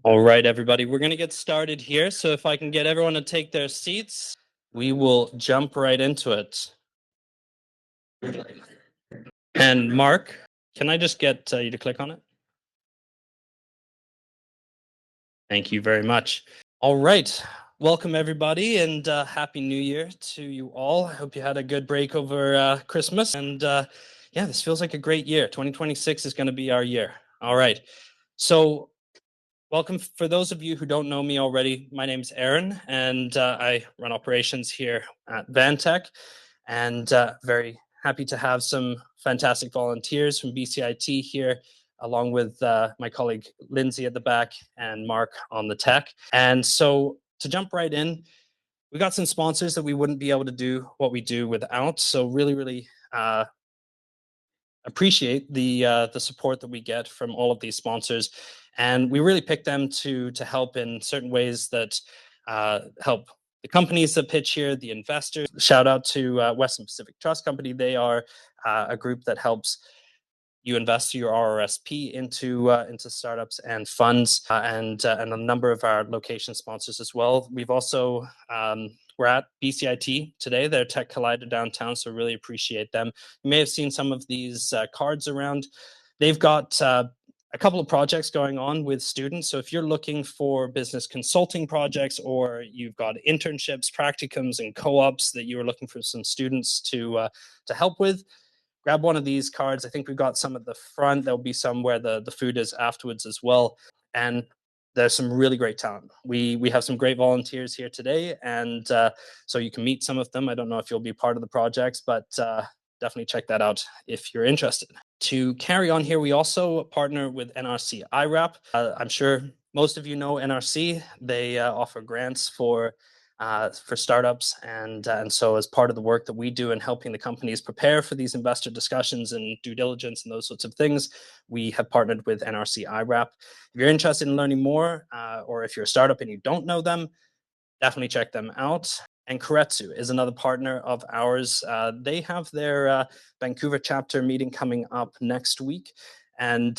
All right, everybody, we're going to get started here. So if I can get everyone to take their seats, we will jump right into it. And Mark, can I just get you to click on it? Thank you very much. All right. Welcome, everybody, and Happy New Year to you all. I hope you had a good break over Christmas. And yeah, this feels like a great year. 2026 is going to be our year. All right. So welcome. For those of you who don't know me already, my name is Aaron, and I run operations here at Vantec, and very happy to have some fantastic volunteers from BCIT here, along with my colleague Lindsay at the back and Mark on the tech. And so to jump right in, we got some sponsors that we wouldn't be able to do what we do without. So really appreciate the support that we get from all of these sponsors, and we really pick them to help in certain ways that help the companies that pitch here, the investors. Shout out to Western Pacific Trust Company. They are a group that helps you invest your RRSP into startups and funds, and a number of our location sponsors as well. We've also we're at BCIT today. They're Tech Collider downtown, so really appreciate them. You may have seen some of these cards around. They've got a couple of projects going on with students. So if you're looking for business consulting projects, or you've got internships, practicums, and co-ops that you are looking for some students to help with, grab one of these cards. I think we've got some at the front. There'll be some where the food is afterwards as well. And there's some really great talent. We have some great volunteers here today, and so you can meet some of them. I don't know if you'll be part of the projects, but definitely check that out if you're interested. To carry on here, we also partner with NRC IRAP. I'm sure most of you know NRC. They offer grants for startups, and so as part of the work that we do in helping the companies prepare for these investor discussions and due diligence and those sorts of things, we have partnered with NRC IRAP. If you're interested in learning more, or if you're a startup and you don't know them, definitely check them out. And Keiretsu is another partner of ours. They have their Vancouver chapter meeting coming up next week, and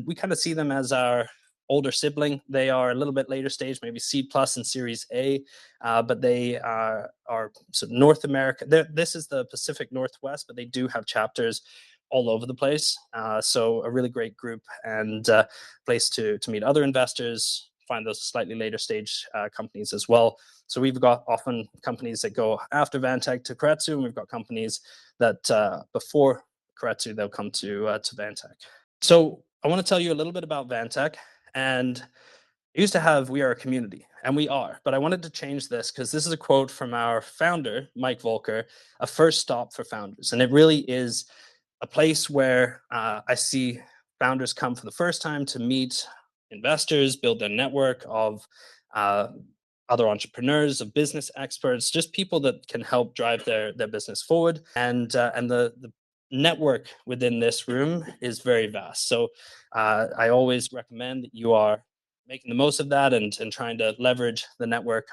we kind of see them as our older sibling. They are a little bit later stage, maybe C+ and Series A, but they are sort of North America. This is the Pacific Northwest, but they do have chapters all over the place. So a really great group, and place to meet other investors, find those slightly later stage companies as well. So we've got often companies that go after Vantec to Keiretsu, and we've got companies that before Keiretsu, they'll come to Vantec. So I want to tell you a little bit about Vantec. And it used to have, we are a community, and we are, but I wanted to change this because this is a quote from our founder, Mike Volker, a first stop for founders. And it really is a place where I see founders come for the first time to meet investors, build their network of other entrepreneurs, of business experts, just people that can help drive their business forward. And the network within this room is very vast. So I always recommend that you are making the most of that and trying to leverage the network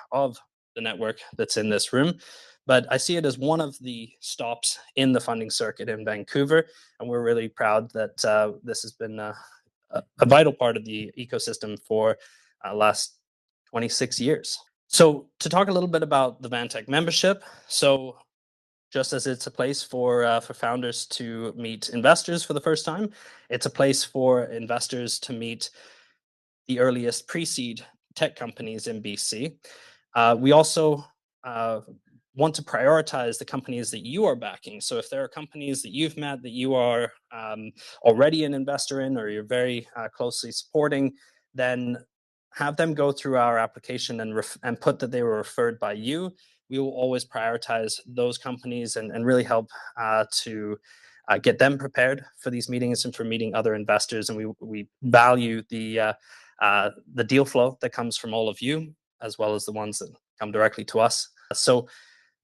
that's in this room. But I see it as one of the stops in the funding circuit in Vancouver, and we're really proud that this has been a vital part of the ecosystem for last 26 years. So to talk a little bit about the Vantec membership, so just as it's a place for founders to meet investors for the first time, it's a place for investors to meet the earliest pre-seed tech companies in BC. We also want to prioritize the companies that you are backing. So if there are companies that you've met that you are already an investor in, or you're very closely supporting, then have them go through our application and put that they were referred by you. We will always prioritize those companies and really help to get them prepared for these meetings and for meeting other investors. And we value the deal flow that comes from all of you, as well as the ones that come directly to us. So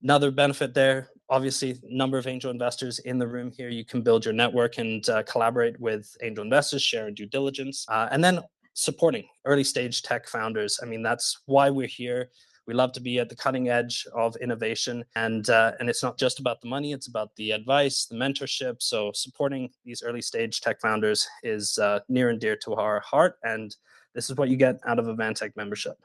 another benefit there, obviously, number of angel investors in the room here. You can build your network and collaborate with angel investors, share due diligence, and then supporting early stage tech founders. I mean, that's why we're here. We love to be at the cutting edge of innovation, and it's not just about the money, it's about the advice, the mentorship. So supporting these early stage tech founders is near and dear to our heart, and This is what you get out of a Vantec membership.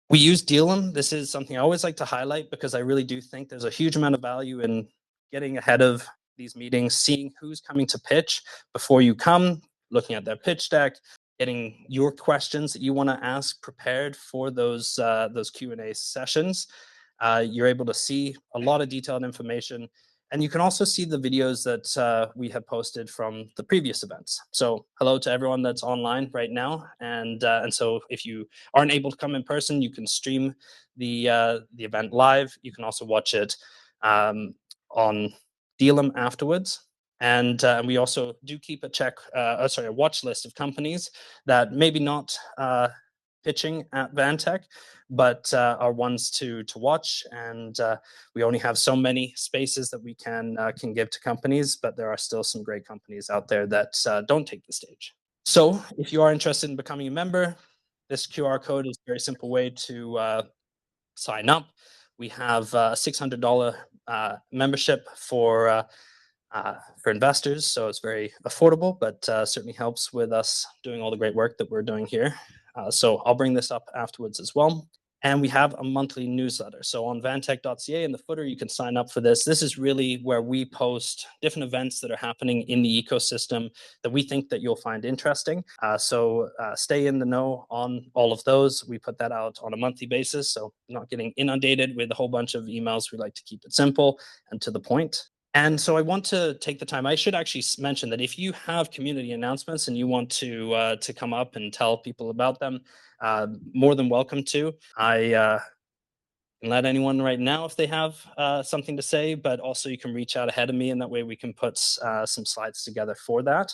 We use Dealem. This is something I always like to highlight because I really do think there's a huge amount of value in getting ahead of these meetings, seeing who's coming to pitch before you come, looking at their pitch deck, getting your questions that you want to ask prepared for those Q&A sessions. You're able to see a lot of detailed information, and you can also see the videos that we have posted from the previous events. So hello to everyone that's online right now. And so if you aren't able to come in person, you can stream the event live. You can also watch it on Dealem afterwards. And we also do keep a watch list of companies that maybe not pitching at Vantec, but are ones to watch. And we only have so many spaces that we can give to companies, but there are still some great companies out there that don't take the stage. So if you are interested in becoming a member, this QR code is a very simple way to sign up. We have a $600 membership for investors, so it's very affordable, but certainly helps with us doing all the great work that we're doing here. So I'll bring this up afterwards as well. And we have a monthly newsletter. So on vantec.ca in the footer, you can sign up for this. This is really where we post different events that are happening in the ecosystem that we think that you'll find interesting. So stay in the know on all of those. We put that out on a monthly basis, so not getting inundated with a whole bunch of emails. We like to keep it simple and to the point. And so I want to take the time. I should actually mention that if you have community announcements and you want to come up and tell people about them, more than welcome to. I can let anyone right now if they have something to say, but also you can reach out ahead of me, and that way we can put some slides together for that.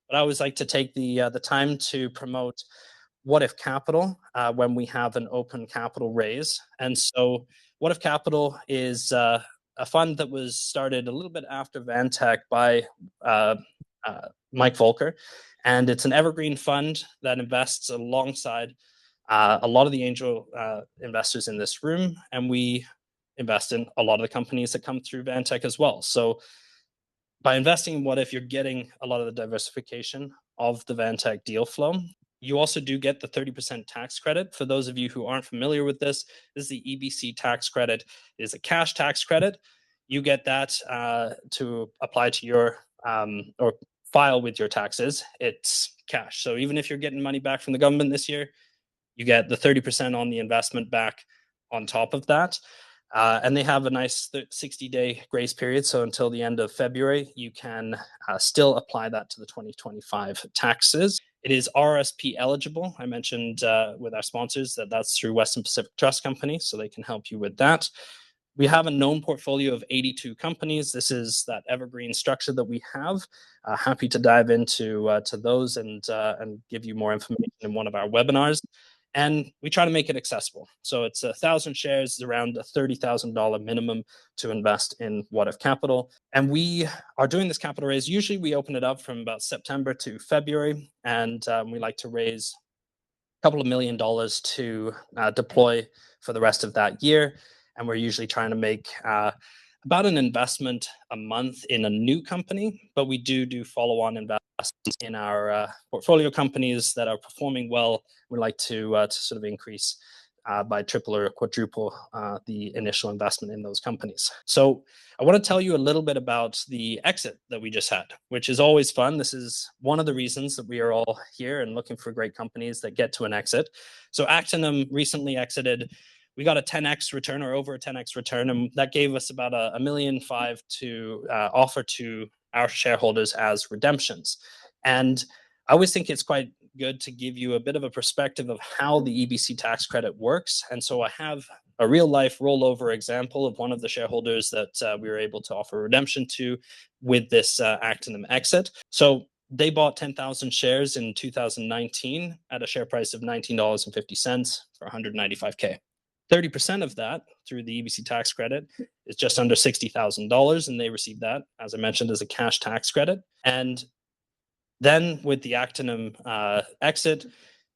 But I always like to take the time to promote What If Capital when we have an open capital raise. And so What If Capital is a fund that was started a little bit after Vantec by Mike Volker. And it's an evergreen fund that invests alongside a lot of the angel investors in this room. And we invest in a lot of the companies that come through Vantec as well. So by investing in What If, you're getting a lot of the diversification of the Vantec deal flow. You also do get the 30% tax credit. For those of you who aren't familiar with this is the EBC tax credit. It is a cash tax credit. You get that to apply to your or file with your taxes. It's cash. So even if you're getting money back from the government this year, you get the 30% on the investment back on top of that. And they have a nice 60-day grace period. So until the end of February, you can still apply that to the 2025 taxes. It is RSP eligible. I mentioned with our sponsors that that's through Western Pacific Trust Company, so they can help you with that. We have a known portfolio of 82 companies. This is that evergreen structure that we have. Happy to dive into to those and give you more information in one of our webinars. And we try to make it accessible. So it's 1,000 shares, around a $30,000 minimum to invest in What If Capital. And we are doing this capital raise. Usually we open it up from about September to February, and we like to raise a couple of $1 million to deploy for the rest of that year. And we're usually trying to make about an investment a month in a new company, but we do follow-on investments in our portfolio companies that are performing well. We like to sort of increase by triple or quadruple the initial investment in those companies. So I want to tell you a little bit about the exit that we just had, which is always fun. This is one of the reasons that we are all here and looking for great companies that get to an exit. So Actinum recently exited. We got a 10x return, or over a 10x return, and that gave us about $1.5 million to offer to our shareholders as redemptions. And I always think it's quite good to give you a bit of a perspective of how the EBC tax credit works. And so I have a real life rollover example of one of the shareholders that we were able to offer redemption to with this Actinum exit. So they bought 10,000 shares in 2019 at a share price of $19.50 for $195K. 30% of that through the EBC tax credit is just under $60,000, and they received that, as I mentioned, as a cash tax credit. And then with the Actinum exit,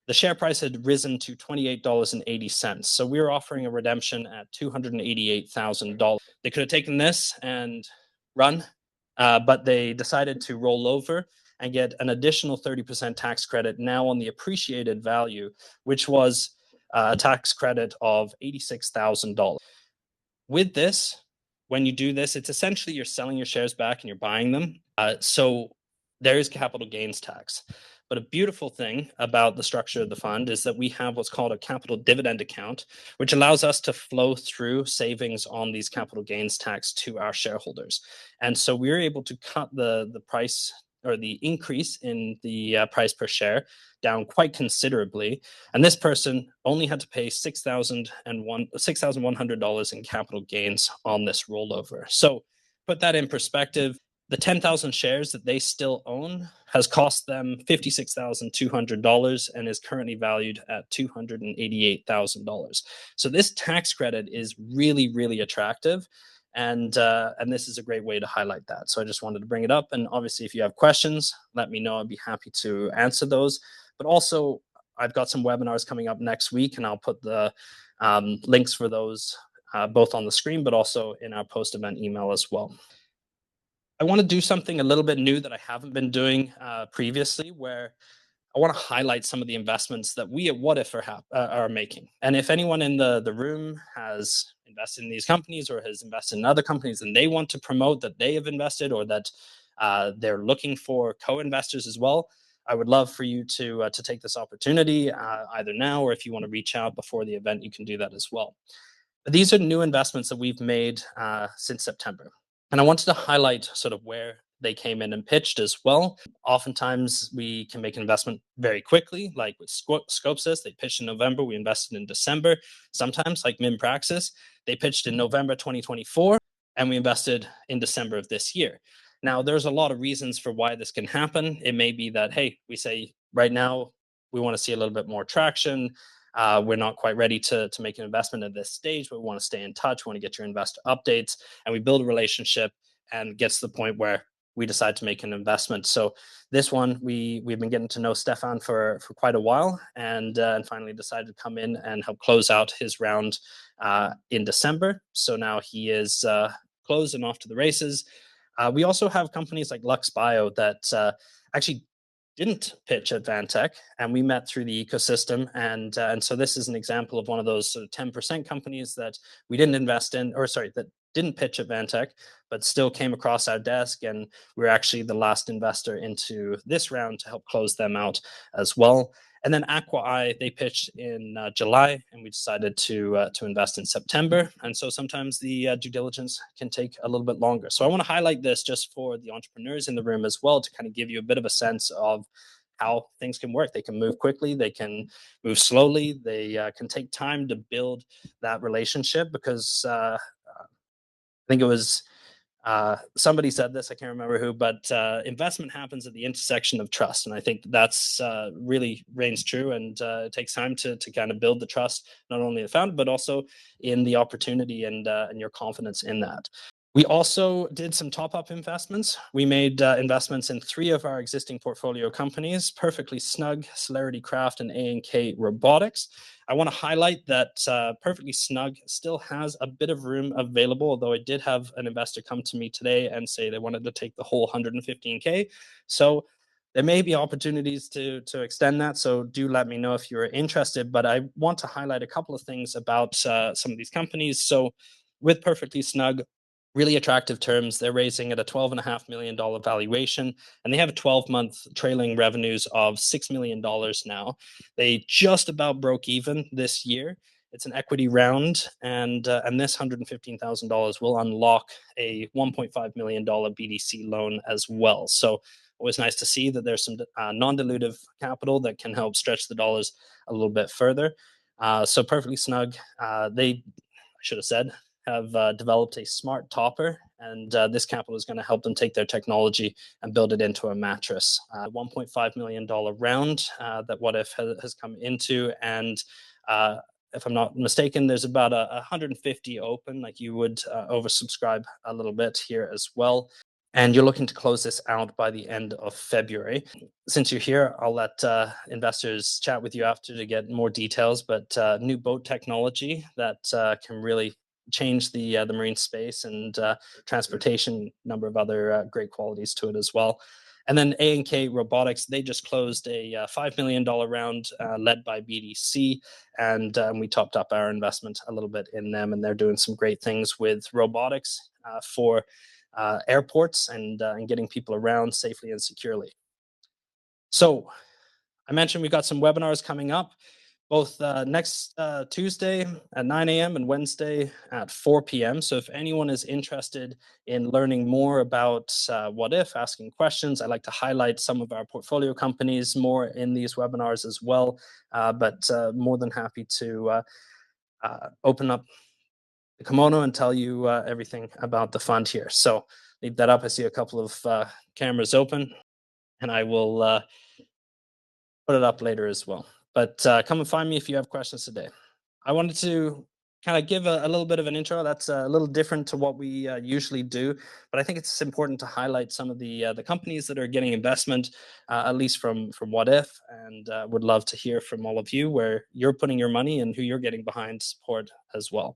the share price had risen to $28.80. So we were offering a redemption at $288,000. They could have taken this and run, but they decided to roll over and get an additional 30% tax credit now on the appreciated value, which was a tax credit of $86,000. With this, when you do this, it's essentially you're selling your shares back and you're buying them. So there is capital gains tax. But a beautiful thing about the structure of the fund is that we have what's called a capital dividend account, which allows us to flow through savings on these capital gains tax to our shareholders. And so we're able to cut the price or the increase in the price per share down quite considerably. And this person only had to pay $6,100 in capital gains on this rollover. So put that in perspective, the 10,000 shares that they still own has cost them $56,200 and is currently valued at $288,000. So this tax credit is really, really attractive. And this is a great way to highlight that. So I just wanted to bring it up. And obviously, if you have questions, let me know. I'd be happy to answer those. But also, I've got some webinars coming up next week, and I'll put the links for those both on the screen, but also in our post-event email as well. I want to do something a little bit new that I haven't been doing previously, where I want to highlight some of the investments that we at What If are making. And if anyone in the room has invested in these companies or has invested in other companies and they want to promote that they have invested or that they're looking for co-investors as well, I would love for you to take this opportunity either now or if you want to reach out before the event, you can do that as well. But these are new investments that we've made since September. And I wanted to highlight sort of where they came in and pitched as well. Oftentimes, we can make an investment very quickly, like with Scopesys. They pitched in November, we invested in December. Sometimes, like Mimpraxis, they pitched in November 2024, and we invested in December of this year. Now, there's a lot of reasons for why this can happen. It may be that, hey, we say right now we want to see a little bit more traction. We're not quite ready to make an investment at this stage, but we want to stay in touch. We want to get your investor updates, and we build a relationship and gets to the point where we decide to make an investment. So this one, we've been getting to know Stefan for quite a while, and finally decided to come in and help close out his round in December. So now he is closed and off to the races. We also have companies like Lux Bio that actually didn't pitch at Vantec, and we met through the ecosystem. And so this is an example of one of those sort of 10% companies that we didn't invest in, or sorry, that didn't pitch at Vantec, but still came across our desk. And we were actually the last investor into this round to help close them out as well. And then AquaEye, they pitched in July, and we decided to invest in September. And so sometimes the due diligence can take a little bit longer. So I want to highlight this just for the entrepreneurs in the room as well, to kind of give you a bit of a sense of how things can work. They can move quickly, they can move slowly, they can take time to build that relationship, because I think it was somebody said this, I can't remember who, but investment happens at the intersection of trust. And I think that's really reigns true. And it takes time to kind of build the trust, not only in the founder, but also in the opportunity and your confidence in that. We also did some top-up investments. We made investments in 3 of our existing portfolio companies: Perfectly Snug, Celerity Craft, and A&K Robotics. I want to highlight that Perfectly Snug still has a bit of room available, although I did have an investor come to me today and say they wanted to take the whole 115K. So there may be opportunities to extend that, so do let me know if you're interested. But I want to highlight a couple of things about some of these companies. So with Perfectly Snug, really attractive terms. They're raising at a $12.5 million valuation, and they have a 12-month trailing revenues of $6 million now. They just about broke even this year. It's an equity round, and this $115,000 will unlock a $1.5 million BDC loan as well. So always nice to see that there's some non-dilutive capital that can help stretch the dollars a little bit further. So Perfectly Snug, I should have said, have developed a smart topper, and this capital is going to help them take their technology and build it into a mattress. $1.5 million round that What If has come into, and if I'm not mistaken, there's about 150 open, like you would oversubscribe a little bit here as well. And you're looking to close this out by the end of February. Since you're here, I'll let investors chat with you after to get more details, but new boat technology that can really change the marine space and transportation, number of other great qualities to it as well. And then A&K Robotics, they just closed a $5 million round led by BDC, and we topped up our investment a little bit in them, and they're doing some great things with robotics for airports and getting people around safely and securely. So I mentioned we've got some webinars coming up, both next Tuesday at 9 a.m. and Wednesday at 4 p.m. So if anyone is interested in learning more about What If, asking questions, I like to highlight some of our portfolio companies more in these webinars as well, but more than happy to open up the kimono and tell you everything about the fund here. So leave that up. I see a couple of cameras open, and I will put it up later as well. But come and find me if you have questions today. I wanted to kind of give a little bit of an intro. That's a little different to what we usually do, but I think it's important to highlight some of the companies that are getting investment, at least from What If, and would love to hear from all of you where you're putting your money and who you're getting behind support as well.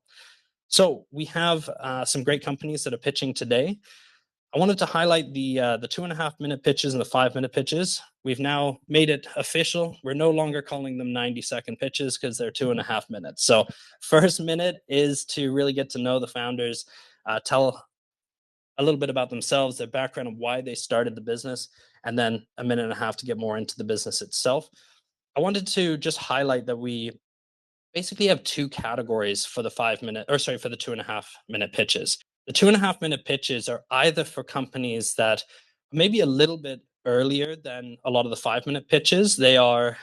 So we have some great companies that are pitching today. I wanted to highlight the 2.5-minute pitches and the 5-minute pitches. We've now made it official. We're no longer calling them 90-second pitches because they're 2.5 minutes. So first minute is to really get to know the founders, tell a little bit about themselves, their background, and why they started the business, and then a minute and a half to get more into the business itself. I wanted to just highlight that we basically have two categories for the 2.5-minute pitches. The 2.5-minute pitches are either for companies that maybe a little bit earlier than a lot of the 5-minute pitches. They are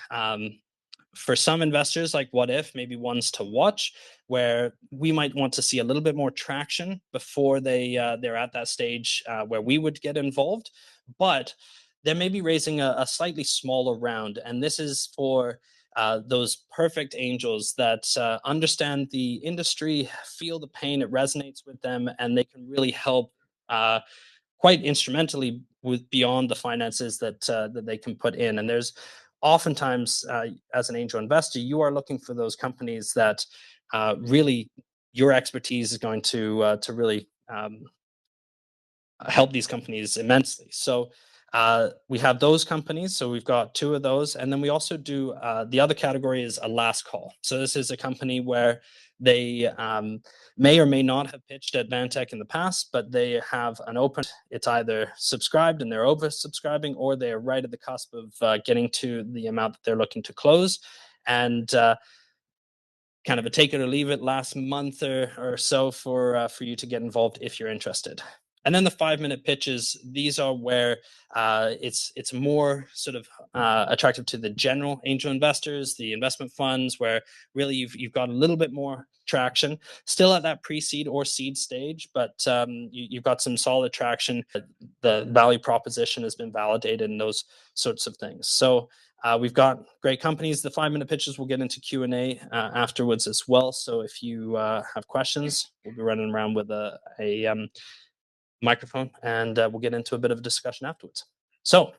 for some investors like What If, maybe ones to watch, where we might want to see a little bit more traction before they're at that stage where we would get involved. But they may be raising a slightly smaller round, and this is for those perfect angels that understand the industry, feel the pain, it resonates with them, and they can really help quite instrumentally with beyond the finances that they can put in. And there's oftentimes, as an angel investor, you are looking for those companies that really your expertise is going to really help these companies immensely. So we have those companies. So we've got two of those. And then we also do the other category is a last call. So this is a company where they may or may not have pitched at Vantec in the past, but they have an open, it's either subscribed and they're oversubscribing, or they're right at the cusp of getting to the amount that they're looking to close. And kind of a take it or leave it last month or so for you to get involved if you're interested. And then the 5-minute pitches, these are where it's more sort of attractive to the general angel investors, the investment funds, where really you've got a little bit more traction, still at that pre-seed or seed stage, but you've got some solid traction. The value proposition has been validated and those sorts of things. So we've got great companies. The 5-minute pitches we'll get into Q&A afterwards as well. So if you have questions, we'll be running around with a microphone, and we'll get into a bit of a discussion afterwards. So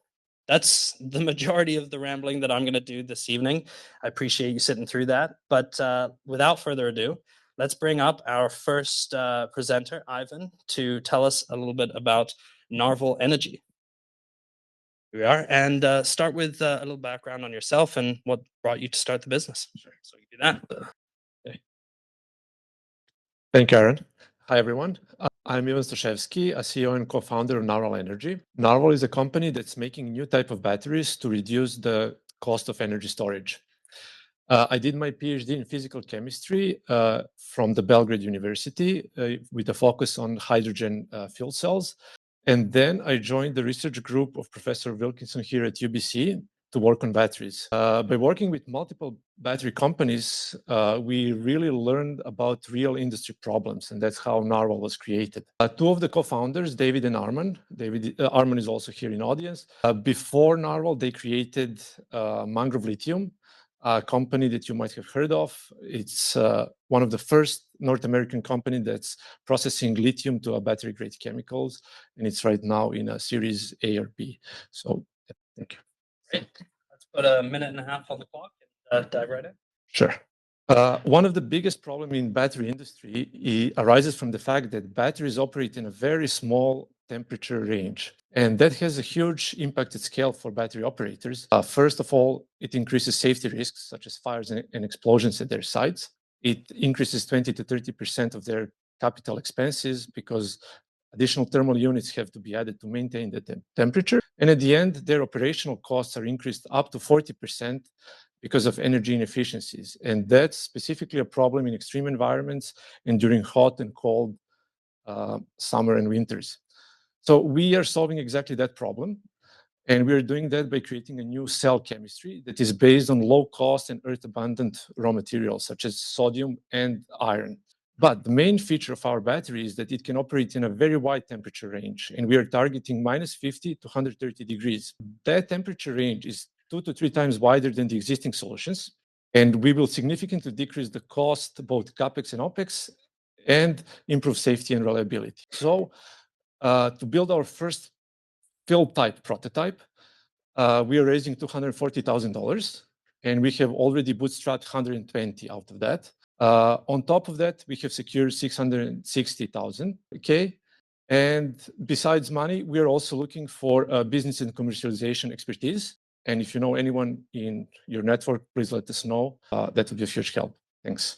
that's the majority of the rambling that I'm going to do this evening. I appreciate you sitting through that. But without further ado, let's bring up our first presenter, Ivan, to tell us a little bit about Narval Energy. Here we are, and start with a little background on yourself and what brought you to start the business. Sure. So you do that. Okay. Thank you, Aaron. Hi, everyone. I'm Ivan Stashevsky, a CEO and co-founder of Narval Energy. Narval is a company that's making new type of batteries to reduce the cost of energy storage. I did my PhD in physical chemistry from the Belgrade University with a focus on hydrogen fuel cells. And then I joined the research group of Professor Wilkinson here at UBC to work on batteries. By working with multiple battery companies, we really learned about real industry problems, and that's how Narval was created. Two of the co-founders, David and Arman. Arman is also here in the audience. Before Narval, they created Mangrove Lithium, a company that you might have heard of. It's one of the first North American company that's processing lithium to a battery-grade chemicals, and it's right now in a Series A or B. So, thank you. Great. Let's put a minute and a half on the clock and dive right in. Sure. One of the biggest problems in battery industry arises from the fact that batteries operate in a very small temperature range. And that has a huge impact at scale for battery operators. First of all, it increases safety risks such as fires and explosions at their sites. It increases 20 to 30% of their capital expenses because additional thermal units have to be added to maintain the temperature. And at the end, their operational costs are increased up to 40% because of energy inefficiencies. And that's specifically a problem in extreme environments and during hot and cold summer and winters. So we are solving exactly that problem. And we're doing that by creating a new cell chemistry that is based on low cost and earth abundant raw materials such as sodium and iron. But the main feature of our battery is that it can operate in a very wide temperature range, and we are targeting minus 50 to 130 degrees. That temperature range is 2 to 3 times wider than the existing solutions, and we will significantly decrease the cost, both CapEx and OpEx, and improve safety and reliability. So to build our first field type prototype, we are raising $240,000, and we have already bootstrapped 120 out of that. On top of that, we have secured 660,000. Okay. And besides money, we are also looking for business and commercialization expertise. And if you know anyone in your network, please let us know. That would be a huge help. Thanks.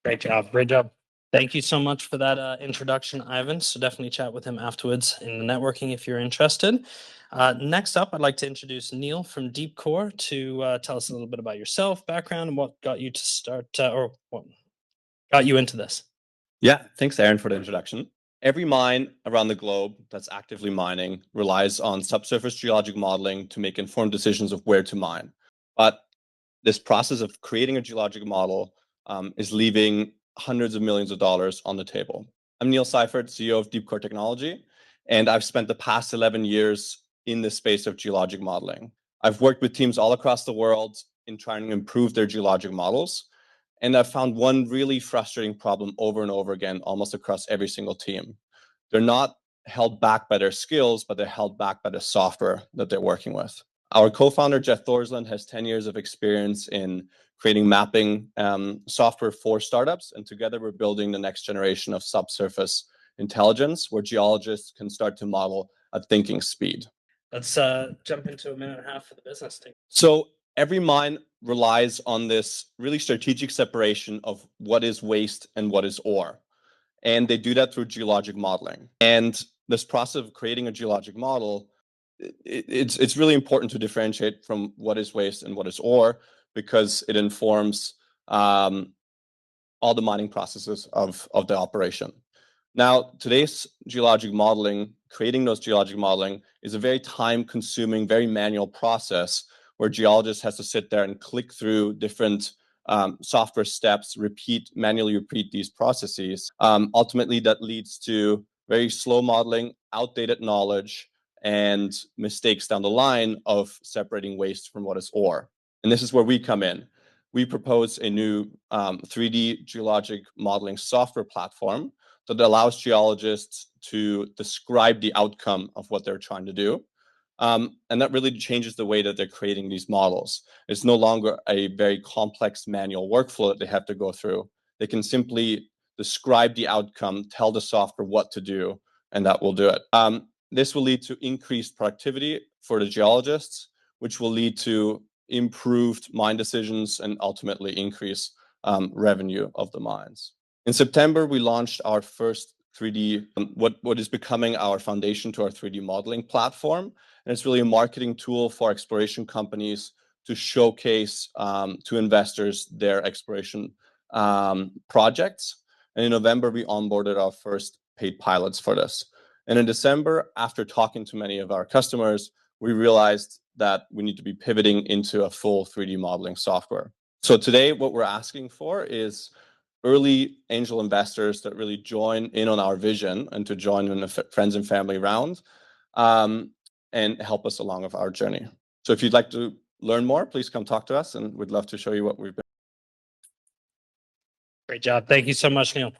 Great job. Great job. Thank you so much for that introduction, Ivan. So definitely chat with him afterwards in the networking if you're interested. Next up, I'd like to introduce Neil from DeepCore to tell us a little bit about yourself, background, and what got you to start or what got you into this. Yeah, thanks, Aaron, for the introduction. Every mine around the globe that's actively mining relies on subsurface geologic modeling to make informed decisions of where to mine. But this process of creating a geologic model is leaving hundreds of millions of dollars on the table. I'm Neil Seifert, CEO of DeepCore Technology, and I've spent the past 11 years in the space of geologic modeling. I've worked with teams all across the world in trying to improve their geologic models, and I've found one really frustrating problem over and over again, almost across every single team. They're not held back by their skills, but they're held back by the software that they're working with. Our co-founder, Jeff Thorsland, has 10 years of experience in creating mapping software for startups, and together we're building the next generation of subsurface intelligence where geologists can start to model at thinking speed. Let's jump into a minute and a half for the business thing. So every mine relies on this really strategic separation of what is waste and what is ore. And they do that through geologic modeling. And this process of creating a geologic model, it's really important to differentiate from what is waste and what is ore, because it informs all the mining processes of the operation. Now, today's geologic modeling, creating those geologic modeling is a very time-consuming, very manual process where geologists has to sit there and click through different software steps, manually repeat these processes. Ultimately, that leads to very slow modeling, outdated knowledge, and mistakes down the line of separating waste from what is ore. And this is where we come in. We propose a new 3D geologic modeling software platform that allows geologists to describe the outcome of what they're trying to do. And that really changes the way that they're creating these models. It's no longer a very complex manual workflow that they have to go through. They can simply describe the outcome, tell the software what to do, and that will do it. This will lead to increased productivity for the geologists, which will lead to improved mine decisions and ultimately increase revenue of the mines. In September, we launched our first 3D, what is becoming our foundation to our 3D modeling platform. And it's really a marketing tool for exploration companies to showcase to investors their exploration projects. And in November, we onboarded our first paid pilots for this. And in December, after talking to many of our customers, we realized that we need to be pivoting into a full 3D modeling software. So today, what we're asking for is early angel investors that really join in on our vision and to join in a friends and family round and help us along with our journey. So if you'd like to learn more, please come talk to us, and we'd love to show you what we've been. Great job. Thank you so much, Neil.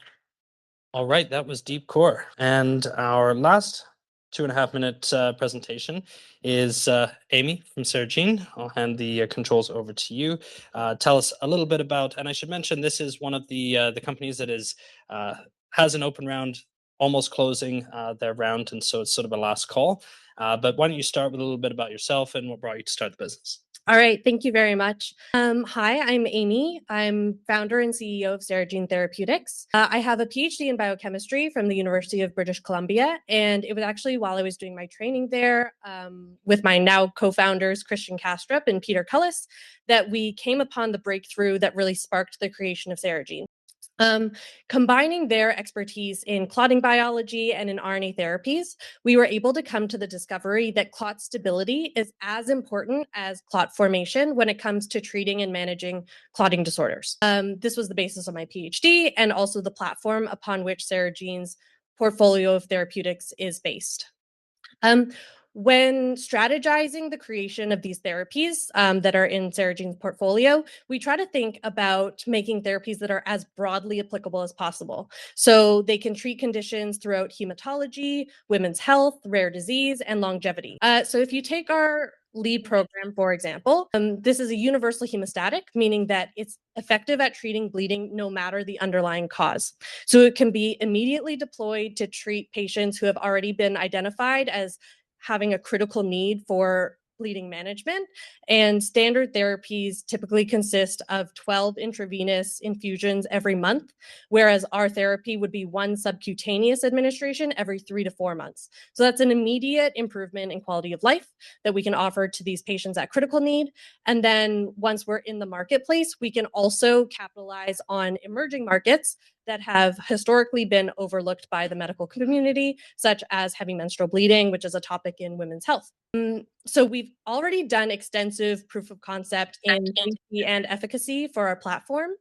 All right, that was DeepCore. And our last 2.5 minute presentation is Amy from SeraGene. I'll hand the controls over to you. Tell us a little bit about, and I should mention this is one of the companies that is has an open round almost closing their round, and so it's sort of a last call. But why don't you start with a little bit about yourself and what brought you to start the business? All right, thank you very much. Hi, I'm Amy. I'm founder and CEO of SeraGene Therapeutics. I have a PhD in biochemistry from the University of British Columbia, and it was actually while I was doing my training there with my now co-founders, Christian Kastrup and Peter Cullis, that we came upon the breakthrough that really sparked the creation of SeraGene. Combining their expertise in clotting biology and in RNA therapies, we were able to come to the discovery that clot stability is as important as clot formation when it comes to treating and managing clotting disorders. This was the basis of my PhD and also the platform upon which SeraGene's portfolio of therapeutics is based. When strategizing the creation of these therapies that are in SeraGene's portfolio, we try to think about making therapies that are as broadly applicable as possible. So they can treat conditions throughout hematology, women's health, rare disease, and longevity. So if you take our lead program, for example, this is a universal hemostatic, meaning that it's effective at treating bleeding no matter the underlying cause. So it can be immediately deployed to treat patients who have already been identified as having a critical need for bleeding management. And standard therapies typically consist of 12 intravenous infusions every month, whereas our therapy would be 1 subcutaneous administration every 3 to 4 months. So that's an immediate improvement in quality of life that we can offer to these patients at critical need. And then once we're in the marketplace, we can also capitalize on emerging markets that have historically been overlooked by the medical community, such as heavy menstrual bleeding, which is a topic in women's health. So we've already done extensive proof of concept in safety and efficacy for our platform,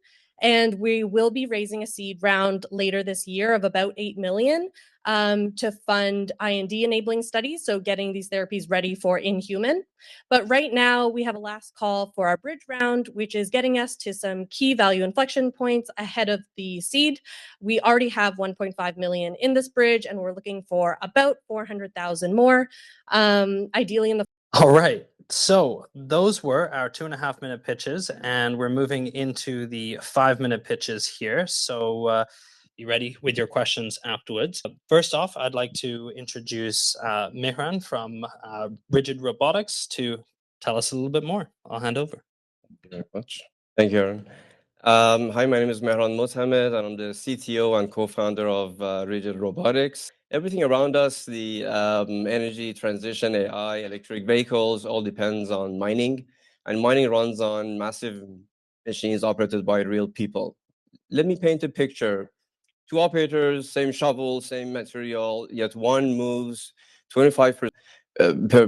and we will be raising a seed round later this year of about 8 million to fund IND-enabling studies, so getting these therapies ready for in-human. But right now, we have a last call for our bridge round, which is getting us to some key value inflection points ahead of the seed. We already have 1.5 million in this bridge, and we're looking for about 400,000 more, ideally in the... All right. So those were our 2.5-minute pitches, and we're moving into the 5-minute pitches here. So be ready with your questions afterwards. First off, I'd like to introduce Mihran from Rigid Robotics to tell us a little bit more. I'll hand over. Thank you very much. Thank you, Aaron. Hi, my name is Mehran Mohammed, and I'm the CTO and co-founder of Rigid Robotics. Everything around us, the energy transition, AI, electric vehicles, all depends on mining. And mining runs on massive machines operated by real people. Let me paint a picture. 2 operators, same shovel, same material, yet one moves 25%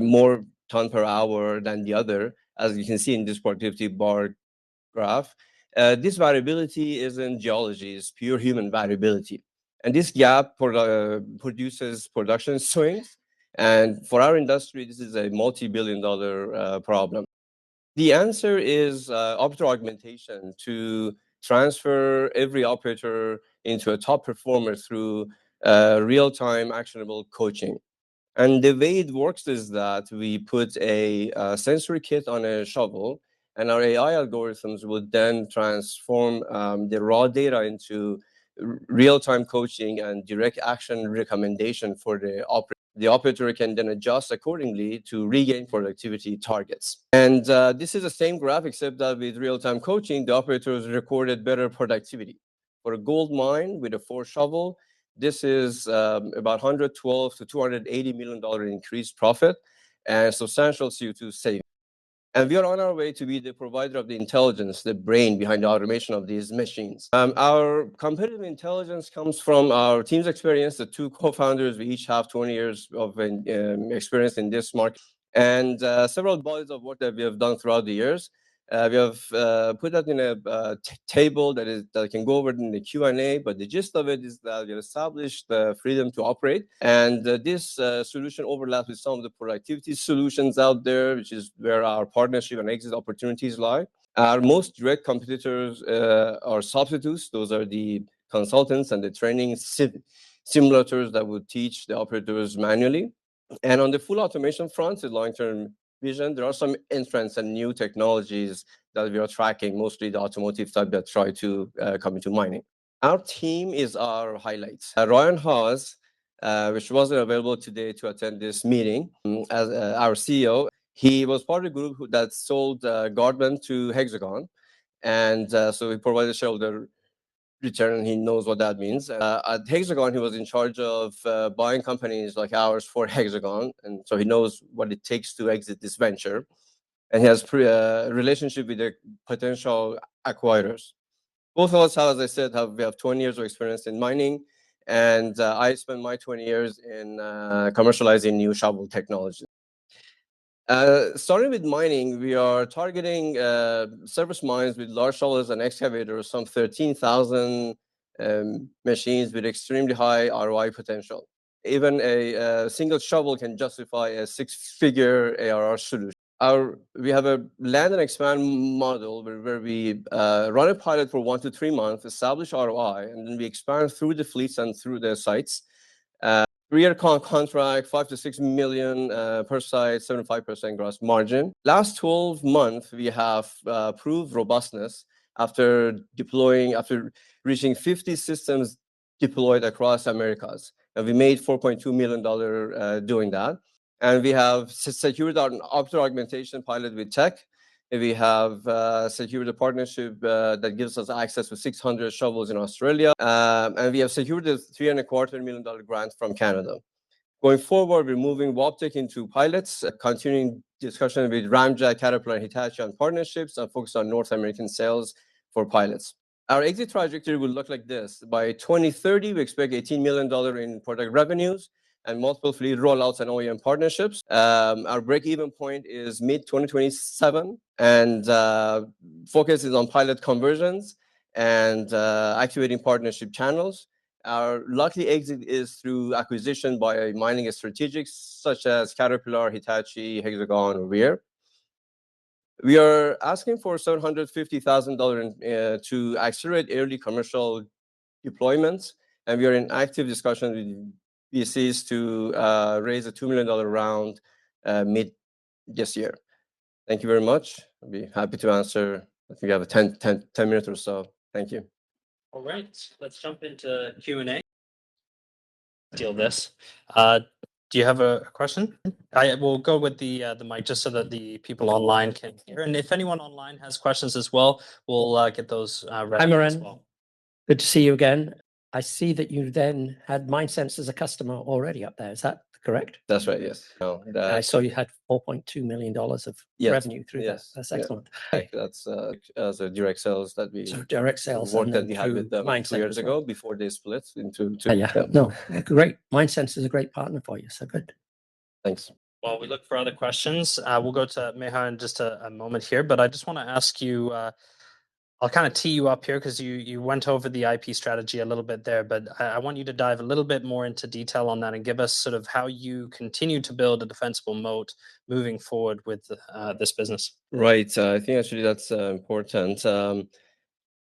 more ton per hour than the other, as you can see in this productivity bar graph. This variability isn't geology, it's pure human variability. And this gap produces production swings. And for our industry, this is a multi-billion-dollar problem. The answer is operator augmentation, to transfer every operator into a top performer through real-time actionable coaching. And the way it works is that we put a sensory kit on a shovel, and our AI algorithms would then transform the raw data into real-time coaching and direct action recommendation for the operator. The operator can then adjust accordingly to regain productivity targets. And this is the same graph, except that with real-time coaching, the operators recorded better productivity. For a gold mine with a 4 shovel, this is about $112 to $280 million increased profit and substantial CO2 savings. And we are on our way to be the provider of the intelligence, the brain behind the automation of these machines. Our competitive intelligence comes from our team's experience. The 2 co-founders, we each have 20 years of experience in this market, and several bodies of work that we have done throughout the years. We have put that in a table that can go over in the Q&A, but the gist of it is that we have established the freedom to operate. And this solution overlaps with some of the productivity solutions out there, which is where our partnership and exit opportunities lie. Our most direct competitors are substitutes. Those are the consultants and the training simulators that would teach the operators manually. And on the full automation front, the long-term vision, there are some entrants and new technologies that we are tracking, mostly the automotive type that try to come into mining. Our team is our highlights. Ryan Hawes, which wasn't available today to attend this meeting, as our CEO, he was part of the group that sold Guardman to Hexagon. And so he provided shareholder return, and he knows what that means. At Hexagon, he was in charge of buying companies like ours for Hexagon. And so he knows what it takes to exit this venture. And he has a relationship with the potential acquirers. Both of us, as I said, we have 20 years of experience in mining, and I spent my 20 years in commercializing new shovel technology. Starting with mining, we are targeting surface mines with large shovels and excavators, some 13,000 machines with extremely high ROI potential. Even a single shovel can justify a six-figure ARR solution. We have a land and expand model where we run a pilot for 1 to 3 months, establish ROI, and then we expand through the fleets and through the sites. 3-year contract, 5 to 6 million per site, 75% gross margin. Last 12 months, we have proved robustness after reaching 50 systems deployed across Americas. And we made $4.2 million doing that. And we have secured our after augmentation pilot with Tech. We have secured a partnership that gives us access to 600 shovels in Australia. And we have secured a $3.25 million grant from Canada. Going forward, we're moving Vantec into pilots, continuing discussion with Ramjack, Caterpillar, and Hitachi on partnerships, and focus on North American sales for pilots. Our exit trajectory will look like this. By 2030, we expect $18 million in product revenues and multiple fleet rollouts and OEM partnerships. Our break-even point is mid-2027, and focus is on pilot conversions and activating partnership channels. Our likely exit is through acquisition by mining strategics such as Caterpillar, Hitachi, Hexagon, or Weir. We are asking for $750,000 to accelerate early commercial deployments, and we are in active discussion with VCs to raise a $2 million round mid this year. Thank you very much. I'll be happy to answer. I think we have 10 minutes or so. Thank you. All right, let's jump into Q&A. Deal this. Do you have a question? I will go with the mic just so that the people online can hear. And if anyone online has questions as well, we'll get those ready Hi, as Maran. well. Good to see you again. I see that you then had MindSense as a customer already up there. Is that correct? That's right, yes. No, I saw you had $4.2 million of Yes, revenue through yes, that. That's yeah. excellent. Okay. That's as a direct sales that we So direct sales work and that then we had with through them MindSense 2 years as well. ago before they split into two. Yeah. No, great. MindSense is a great partner for you. So good. Thanks. While we look for other questions, we'll go to Meha in just a moment here, but I just want to ask you, I'll kind of tee you up here because you went over the IP strategy a little bit there, but I want you to dive a little bit more into detail on that and give us sort of how you continue to build a defensible moat moving forward with this business. Right. I think actually that's important. I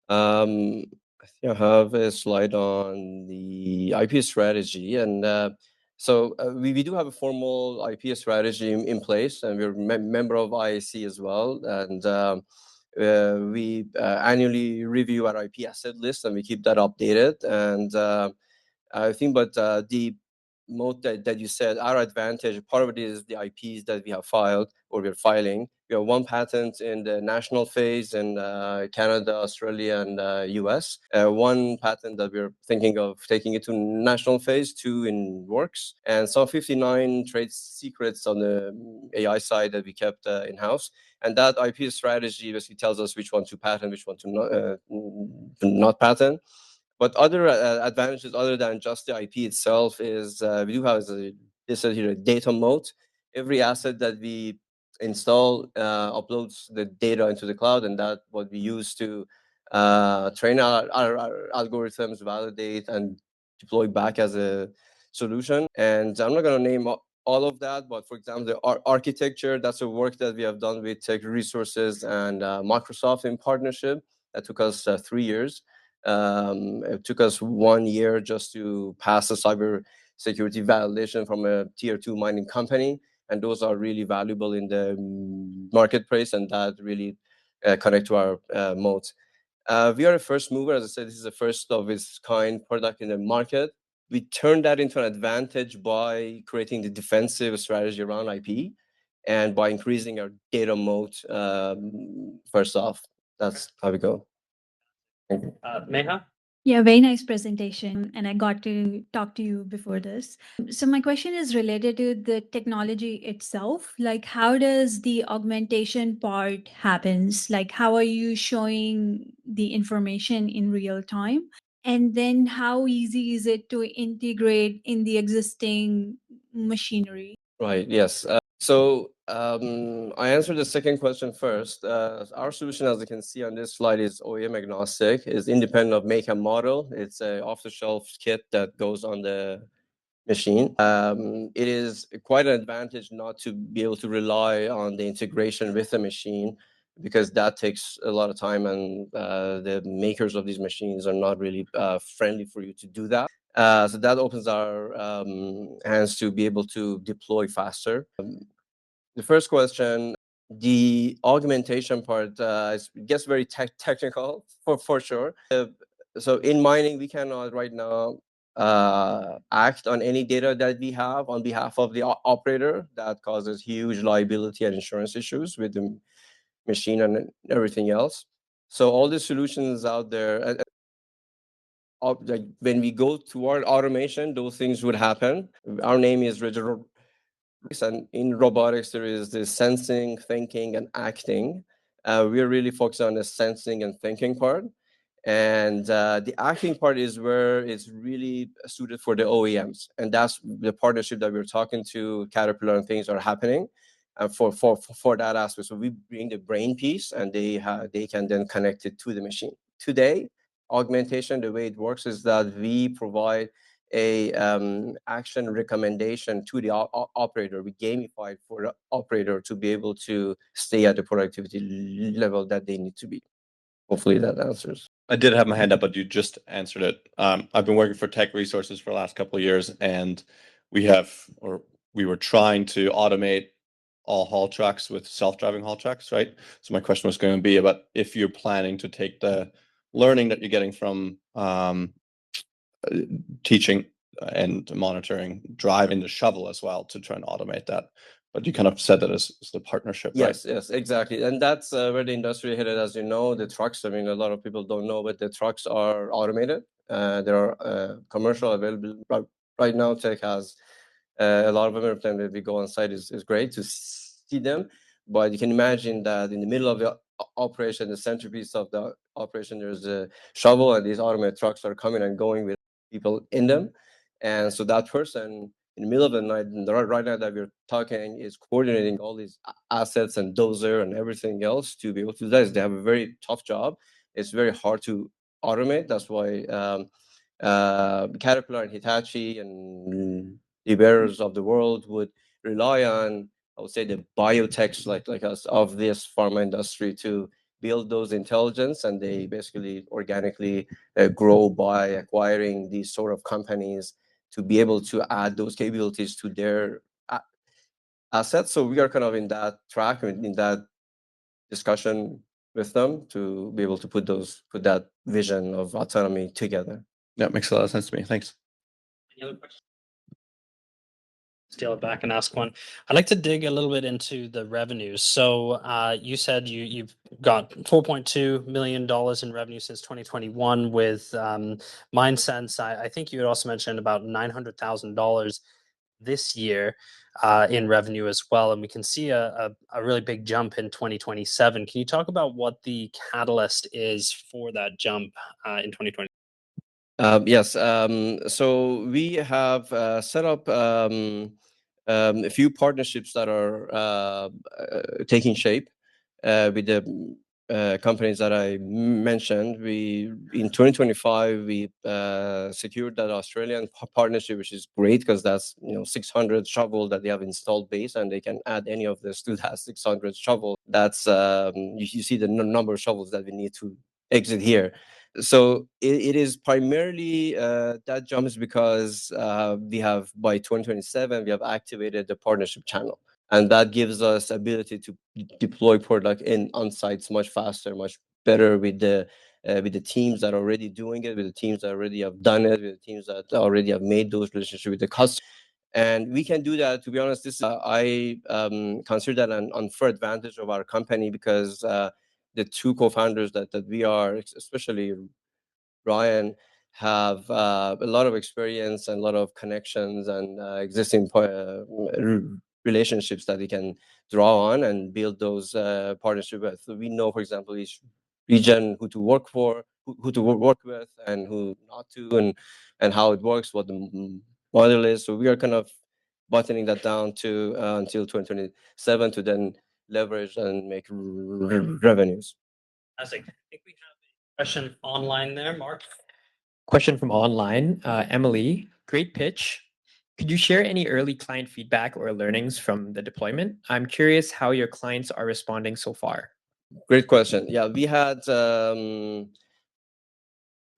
think I have a slide on the IP strategy, and so we do have a formal IP strategy in place, and we're member of IAC as well, and we annually review our IP asset list, and we keep that updated. And I think, but the moat that you said, our advantage, part of it is the IPs that we have filed or we're filing. We have 1 patent in the national phase in Canada, Australia, and US. 1 patent that we're thinking of taking it to national phase, 2 in works, and some 59 trade secrets on the AI side that we kept in-house. And that IP strategy basically tells us which one to patent, which one to not patent. But other advantages other than just the IP itself is we do have this is here a data moat. Every asset that we install uploads the data into the cloud, and that's what we use to train our algorithms, validate, and deploy back as a solution. And I'm not going to name all of that, but for example, the architecture, that's a work that we have done with Tech Resources and Microsoft in partnership. That took us 3 years. It took us 1 year just to pass a cyber security validation from a tier 2 mining company. And those are really valuable in the marketplace, and that really connect to our moats. We are a first mover. As I said, this is the first of its kind product in the market. We turned that into an advantage by creating the defensive strategy around IP and by increasing our data moat. First off, that's how we go. Thank you. Meha? Yeah, very nice presentation. And I got to talk to you before this. So my question is related to the technology itself. Like, how does the augmentation part happens? Like, how are you showing the information in real time? And then how easy is it to integrate in the existing machinery? Right, yes. So I answered the second question first. Our solution, as you can see on this slide, is OEM agnostic, is independent of make and model. It's a off-the-shelf kit that goes on the machine. It is quite an advantage not to be able to rely on the integration with the machine because that takes a lot of time and the makers of these machines are not really friendly for you to do that. So that opens our hands to be able to deploy faster. The first question, the augmentation part gets very technical for sure. So in mining, we cannot right now act on any data that we have on behalf of the operator. That causes huge liability and insurance issues with the machine and everything else. So all the solutions out there, like when we go toward automation, those things would happen. Our name is Rigid Robotics, and in robotics, there is the sensing, thinking, and acting. We're really focused on the sensing and thinking part. And the acting part is where it's really suited for the OEMs. And that's the partnership that we're talking to Caterpillar and things are happening for that aspect. So we bring the brain piece and they can then connect it to the machine. Today, augmentation, the way it works is that we provide a action recommendation to the operator. We gamify it for the operator to be able to stay at the productivity level that they need to be. Hopefully that answers. I did have my hand up, but you just answered it. I've been working for Tech Resources for the last couple of years, and we were trying to automate all haul trucks with self-driving haul trucks, right? So my question was going to be about if you're planning to take the learning that you're getting from teaching and monitoring, driving the shovel as well to try and automate that. But you kind of said that as the partnership, right? Yes, yes, exactly. And that's where the industry headed. As you know, the trucks, I mean, a lot of people don't know, but the trucks are automated. There are commercial available right now. Tech has a lot of them. Every time that we go on site is great to see them. But you can imagine that in the middle of the operation, the centerpiece of the operation, there's a shovel, and these automated trucks are coming and going with people in them. And so that person in the middle of the night, right now that we're talking, is coordinating all these assets and dozer and everything else to be able to do that. They have a very tough job. It's very hard to automate. That's why Caterpillar and Hitachi and the bearers of the world would rely on, I would say, the biotechs like us of this pharma industry to build those intelligence, and they basically organically grow by acquiring these sort of companies to be able to add those capabilities to their assets. So we are kind of in that track, in that discussion with them to be able to put that vision of autonomy together. That makes a lot of sense to me. Thanks. Any other questions? Steal it back and ask one. I'd like to dig a little bit into the revenues. So you said you've got $4.2 million in revenue since 2021 with MindSense. I think you had also mentioned about $900,000 this year in revenue as well. And we can see a really big jump in 2027. Can you talk about what the catalyst is for that jump in 2020? Yes. So we have set up a few partnerships that are taking shape with the companies that I mentioned. In 2025 we secured that Australian partnership, which is great because that's 600 shovel that they have installed base, and they can add any of this to that 600 shovel. That's you see the number of shovels that we need to exit here. So it is primarily that jump is because we have, by 2027, we have activated the partnership channel, and that gives us ability to deploy product on sites much faster, much better with the teams that are already doing it, with the teams that already have done it, with the teams that already have made those relationships with the customer. And we can do that. To be honest, this I consider that an unfair advantage of our company, because the two co-founders that we are, especially Ryan, have a lot of experience and a lot of connections and existing relationships that we can draw on and build those partnerships with. So we know, for example, each region who to work for, who to work with, and who not to, and how it works, what the model is. So we are kind of buttoning that down to until 2027 to then leverage and make revenues. I think we have a question online there, Mark. Question from online, Emily, great pitch. Could you share any early client feedback or learnings from the deployment? I'm curious how your clients are responding so far. Great question. Yeah, we had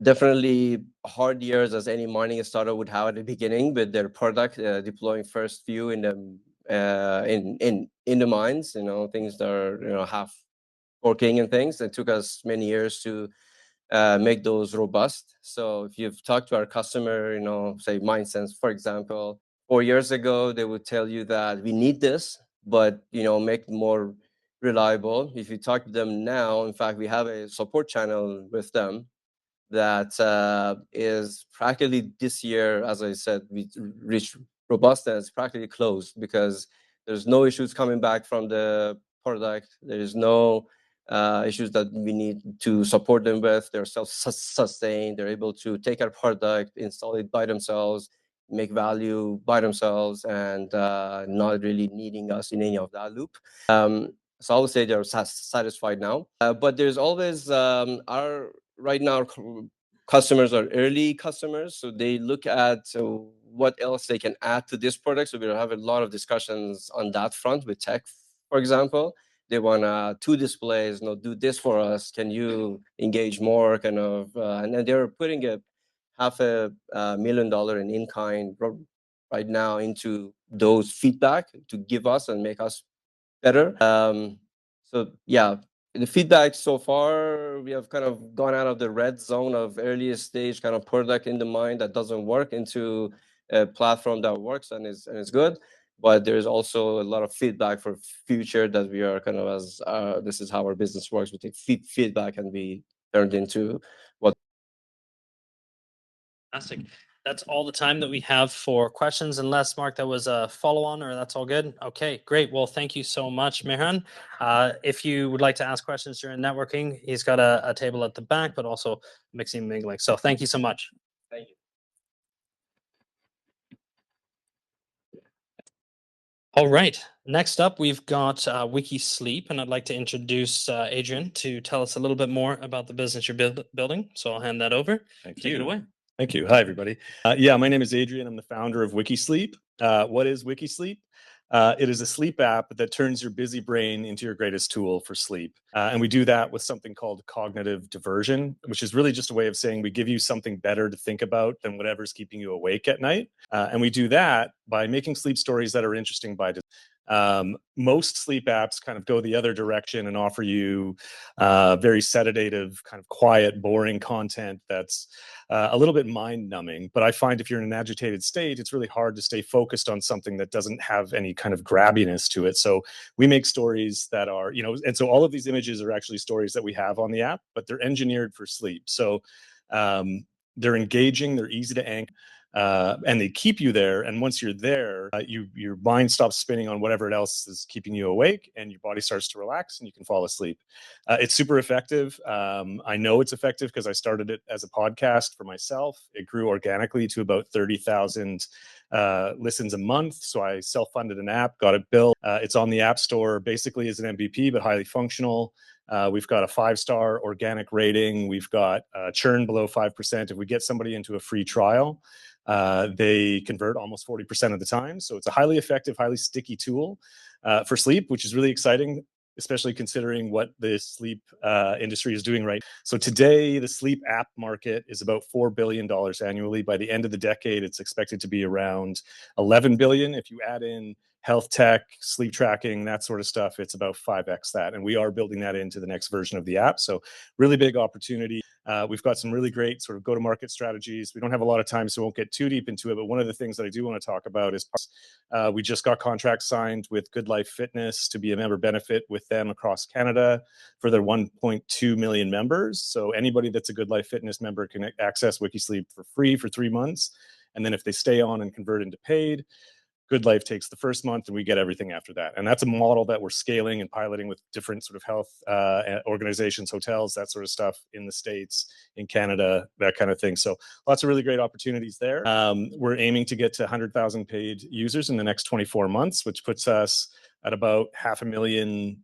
definitely hard years, as any mining startup would have at the beginning, with their product deploying first few in the mines. You know, things that are half working and things. It took us many years to make those robust. So if you've talked to our customer, say MindSense, for example, 4 years ago, they would tell you that we need this, but make it more reliable. If you talk to them now, in fact, we have a support channel with them that is practically this year, as I said, we reached robustness, practically closed, because there's no issues coming back from the product. There is no issues that we need to support them with. They're self-sustained. They're able to take our product, install it by themselves, make value by themselves, and not really needing us in any of that loop. So I would say they're satisfied now. But there's always right now, customers are early customers, so they look at what else they can add to this product. So we have a lot of discussions on that front with tech, for example. They want 2 displays, do this for us. Can you engage more, kind of? And then they're putting $500,000 in-kind right now into those feedback to give us and make us better. So yeah, the feedback so far, we have kind of gone out of the red zone of earliest stage kind of product in the mine that doesn't work into a platform that works and is good. But there is also a lot of feedback for future that we are kind of this is how our business works. We take feedback and be turned into what. Fantastic. That's all the time that we have for questions, unless, Mark, that was a follow-on, or that's all good? Okay, great. Well, thank you so much, Mehran. If you would like to ask questions during networking, he's got a table at the back, but also mixing and mingling. So thank you so much. Thank you. All right. Next up, we've got WikiSleep, and I'd like to introduce Adrian to tell us a little bit more about the business you're building. So I'll hand that over. Thank you. Take it away. Thank you. Hi, everybody. Yeah, my name is Adrian. I'm the founder of WikiSleep. What is WikiSleep? It is a sleep app that turns your busy brain into your greatest tool for sleep. And we do that with something called cognitive diversion, which is really just a way of saying we give you something better to think about than whatever's keeping you awake at night. And we do that by making sleep stories that are interesting by design. Most sleep apps kind of go the other direction and offer you very sedative, kind of quiet, boring content that's a little bit mind-numbing. But I find if you're in an agitated state, it's really hard to stay focused on something that doesn't have any kind of grabbiness to it. So we make stories that are, and so all of these images are actually stories that we have on the app, but they're engineered for sleep. So they're engaging, they're easy to anchor. And they keep you there. And once you're there, your mind stops spinning on whatever else is keeping you awake, and your body starts to relax, and you can fall asleep. It's super effective. I know it's effective because I started it as a podcast for myself. It grew organically to about 30,000 listens a month. So I self-funded an app, got it built. It's on the App Store basically as an MVP, but highly functional. We've got a 5-star organic rating. We've got churn below 5%. If we get somebody into a free trial, they convert almost 40% of the time. So it's a highly effective, highly sticky tool for sleep, which is really exciting, especially considering what the sleep industry is doing right. So today, the sleep app market is about $4 billion annually. By the end of the decade, it's expected to be around 11 billion. If you add in health tech, sleep tracking, that sort of stuff, it's about 5x that. And we are building that into the next version of the app. So really big opportunity. We've got some really great sort of go-to-market strategies. We don't have a lot of time, so we won't get too deep into it. But one of the things that I do want to talk about is we just got contracts signed with Good Life Fitness to be a member benefit with them across Canada for their 1.2 million members. So anybody that's a Good Life Fitness member can access WikiSleep for free for 3 months. And then if they stay on and convert into paid, Good Life takes the first month and we get everything after that. And that's a model that we're scaling and piloting with different sort of health organizations, hotels, that sort of stuff in the States, in Canada, that kind of thing. So lots of really great opportunities there. We're aiming to get to 100,000 paid users in the next 24 months, which puts us at about 500,000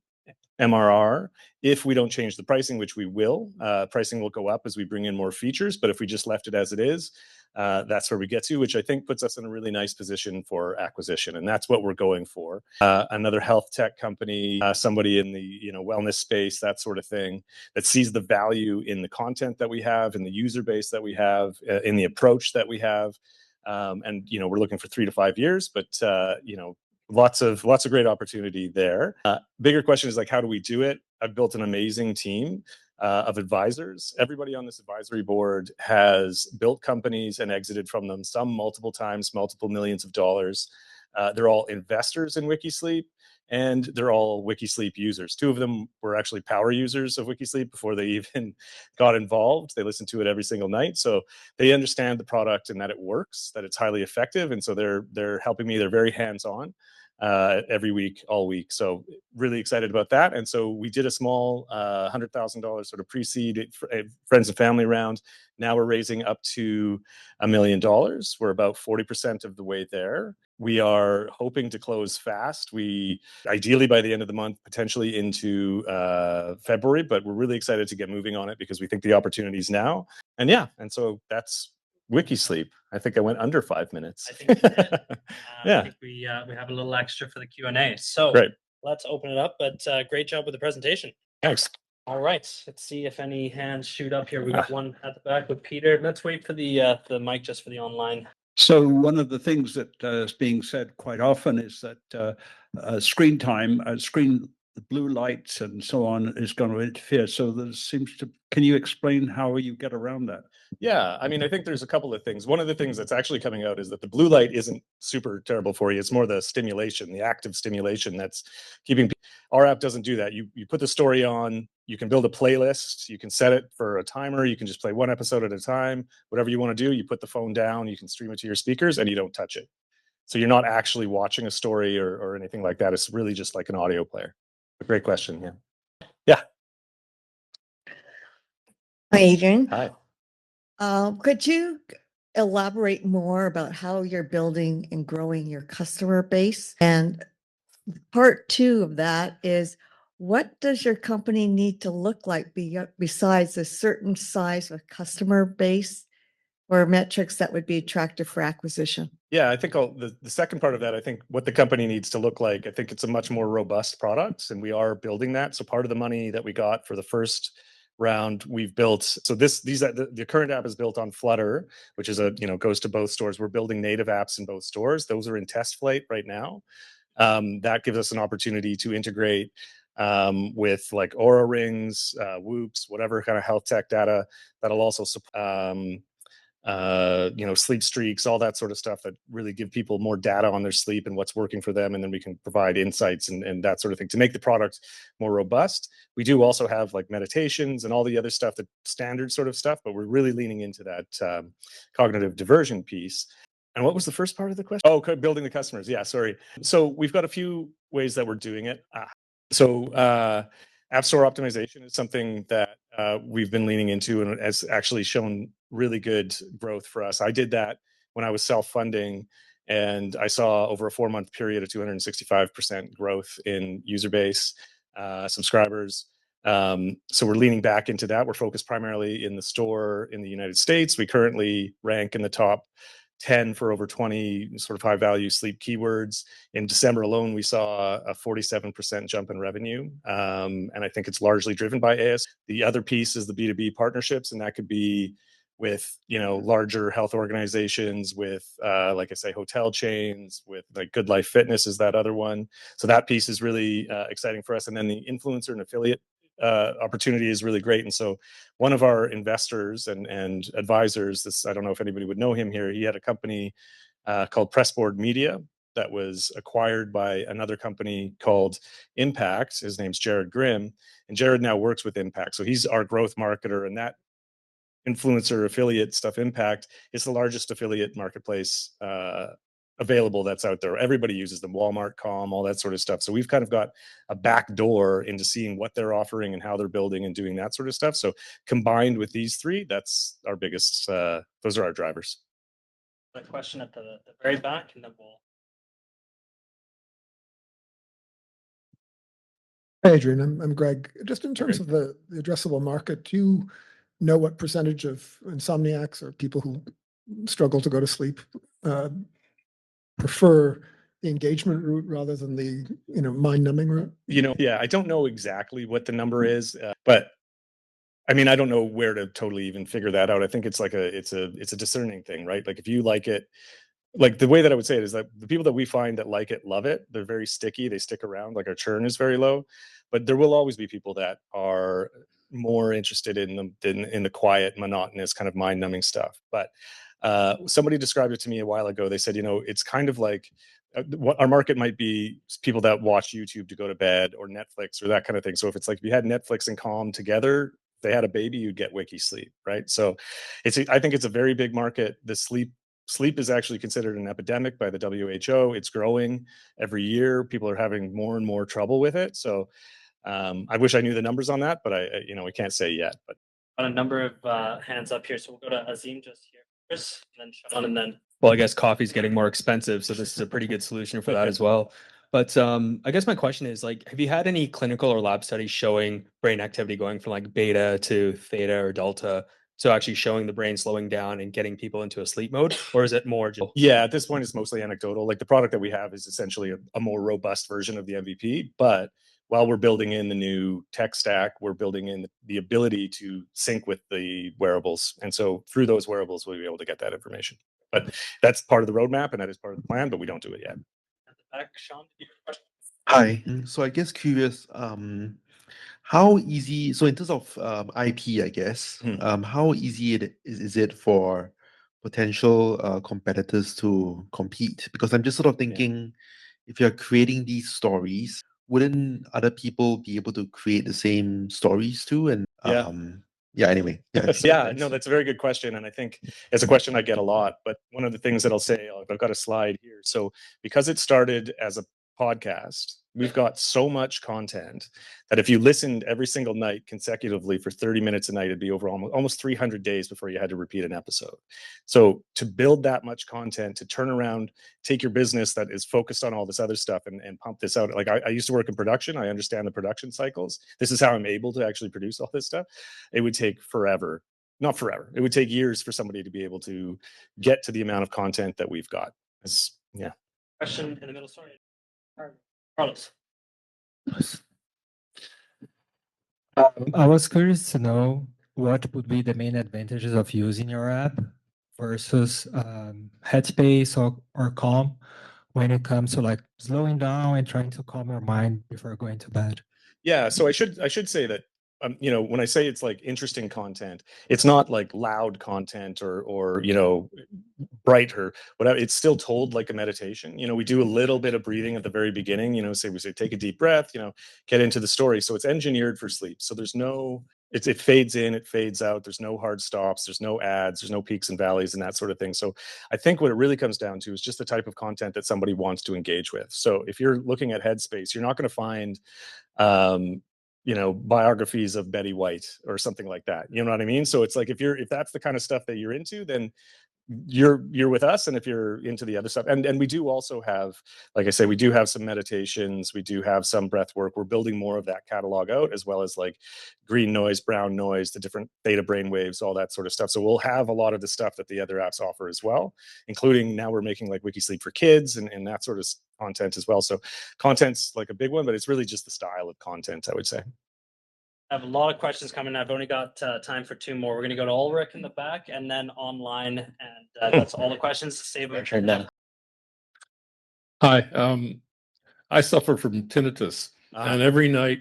MRR. If we don't change the pricing, which we will, pricing will go up as we bring in more features. But if we just left it as it is, that's where we get to, which I think puts us in a really nice position for acquisition. And that's what we're going for. Another health tech company, somebody in the wellness space, that sort of thing, that sees the value in the content that we have, in the user base that we have, in the approach that we have. And we're looking for 3 to 5 years, but lots of great opportunity there. Bigger question is like, how do we do it? I've built an amazing team of advisors. Everybody on this advisory board has built companies and exited from them, some multiple times, multiple millions of dollars. They're all investors in WikiSleep, and they're all WikiSleep users. 2 of them were actually power users of WikiSleep before they even got involved. They listen to it every single night. So they understand the product and that it works, that it's highly effective. And so they're helping me. They're very hands-on every week, all week. So really excited about that. And so we did a small $100,000 sort of pre-seed friends and family round. Now we're raising up to $1 million. We're about 40% of the way there. We are hoping to close fast. We ideally by the end of the month, potentially into February, but we're really excited to get moving on it because we think the opportunity is now. And so that's WikiSleep. I think I went under 5 minutes. I think you did. Yeah. I think we have a little extra for the Q&A. So Great. Let's open it up. But great job with the presentation. Thanks. All right. Let's see if any hands shoot up here. We got one at the back with Peter. Let's wait for the mic just for the online. So one of the things that is being said quite often is that screen time, the blue lights and so on is going to interfere. So there seems to, can you explain how you get around that? Yeah, I mean, I think there's a couple of things. One of the things that's actually coming out is that the blue light isn't super terrible for you. It's more the stimulation, the active stimulation that's keeping. Our app doesn't do that. You put the story on, you can build a playlist, you can set it for a timer, you can just play one episode at a time, whatever you want to do. You put the phone down, you can stream it to your speakers and you don't touch it. So you're not actually watching a story or anything like that. It's really just like an audio player. A great question. Yeah. Hi, Adrian. Hi. Could you elaborate more about how you're building and growing your customer base? And part 2 of that is, what does your company need to look like besides a certain size of customer base or metrics that would be attractive for acquisition? Yeah, I think the second part of that, I think what the company needs to look like, I think it's a much more robust product, and we are building that. So part of the money that we got for the first round we've built, so the current app is built on Flutter, which is goes to both stores. We're building native apps in both stores. Those are in test flight right now. That gives us an opportunity to integrate with like Aura rings, Whoops, whatever kind of health tech data. That'll also support sleep streaks, all that sort of stuff that really give people more data on their sleep and what's working for them. And then we can provide insights and that sort of thing to make the product more robust. We do also have like meditations and all the other stuff, the standard sort of stuff, but we're really leaning into that cognitive diversion piece. And what was the first part of the question? Oh, building the customers. Yeah, sorry. So we've got a few ways that we're doing it. App Store optimization is something that we've been leaning into and has actually shown really good growth for us. I did that when I was self-funding, and I saw over a 4-month period a 265% growth in user base, subscribers. So we're leaning back into that. We're focused primarily in the store in the United States. We currently rank in the top 10 for over 20 sort of high value sleep keywords. In December alone, we saw a 47% jump in revenue. And I think it's largely driven by AS. The other piece is the B2B partnerships, and that could be with, you know, larger health organizations, with like I say, hotel chains, with like Good Life Fitness is that other one. So that piece is really exciting for us. And then the influencer and affiliate opportunity is really great. And so one of our investors and advisors, this, I don't know if anybody would know him here, he had a company called Pressboard Media that was acquired by another company called Impact. His name's Jared Grimm, and Jared now works with Impact. So he's our growth marketer, and that influencer affiliate stuff, Impact, is the largest affiliate marketplace available that's out there. Everybody uses them, Walmart.com, all that sort of stuff. So we've kind of got a back door into seeing what they're offering and how they're building and doing that sort of stuff. So combined with these three, that's our biggest, those are our drivers. A question at the very back, and then we'll. Hey, Adrian, I'm Greg. Just in terms of the addressable market, do you know what percentage of insomniacs or people who struggle to go to sleep prefer the engagement route rather than the, you know, mind-numbing route? You know, yeah, I don't know exactly what the number is, but I mean, I don't know where to totally even figure that out. I think it's like it's a discerning thing, right? Like if you like it, like the way that I would say it is that the people that we find that like it love it. They're very sticky. They stick around. Like our churn is very low, but there will always be people that are more interested in the quiet, monotonous kind of mind-numbing stuff. But somebody described it to me a while ago. They said, you know, it's kind of like what our market might be people that watch YouTube to go to bed, or Netflix, or that kind of thing. So if it's like if you had Netflix and Calm together, they had a baby, you'd get WikiSleep, right? So I think it's a very big market. The sleep is actually considered an epidemic by the WHO. It's growing every year. People are having more and more trouble with it. So I wish I knew the numbers on that, but you know, we can't say yet. But On a number of hands up here, so we'll go to Azim just here, Chris, and then Sean, and then. Well, I guess coffee's getting more expensive, so this is a pretty good solution for that as well. But I guess my question is, like, have you had any clinical or lab studies showing brain activity going from like beta to theta or delta? So actually showing the brain slowing down and getting people into a sleep mode, or is it more just? Yeah, at this point, it's mostly anecdotal. Like the product that we have is essentially a more robust version of the MVP. But while we're building in the new tech stack, we're building in the ability to sync with the wearables. And so through those wearables, we'll be able to get that information. But that's part of the roadmap and that is part of the plan, but we don't do it yet. At the back, Sean, your question. Hi. So I guess curious, how easy, so in terms of IP, I guess, how easy is it for potential competitors to compete? Because I'm just sort of thinking, if you're creating these stories, wouldn't other people be able to create the same stories too? And anyway. Yeah, no, that's a very good question. And I think it's a question I get a lot. But one of the things that I'll say, I've got a slide here. So because it started as a podcast, we've got so much content that if you listened every single night consecutively for 30 minutes a night, it'd be over almost 300 days before you had to repeat an episode. So to build that much content, to turn around, take your business that is focused on all this other stuff and pump this out. Like I used to work in production. I understand the production cycles. This is how I'm able to actually produce all this stuff. It would take forever. Not forever. It would take years for somebody to be able to get to the amount of content that we've got. Yeah. Question in the middle. Sorry. Carlos. I was curious to know what would be the main advantages of using your app versus Headspace or Calm when it comes to like slowing down and trying to calm your mind before going to bed. Yeah, so I should say that you know, when I say it's like interesting content, it's not like loud content or you know, bright or whatever. It's still told like a meditation. You know, we do a little bit of breathing at the very beginning. You know, we say take a deep breath. You know, get into the story. So it's engineered for sleep. So there's no. It fades in, it fades out. There's no hard stops. There's no ads. There's no peaks and valleys and that sort of thing. So I think what it really comes down to is just the type of content that somebody wants to engage with. So if you're looking at Headspace, you're not going to find you know, biographies of Betty White or something like that. You know what I mean? So it's like if that's the kind of stuff that you're into, then you're with us. And if you're into the other stuff, and we do also have, like I say, we do have some meditations, we do have some breath work. We're building more of that catalog out, as well as like green noise, brown noise, the different theta brain waves, all that sort of stuff. So we'll have a lot of the stuff that the other apps offer as well, including now we're making like WikiSleep for kids and that sort of content as well. So content's like a big one, but it's really just the style of content, I would say. I have a lot of questions coming. I've only got time for 2 more. We're going to go to Ulrich in the back and then online. And that's all the questions. Save them for now. Hi, I suffer from tinnitus, and every night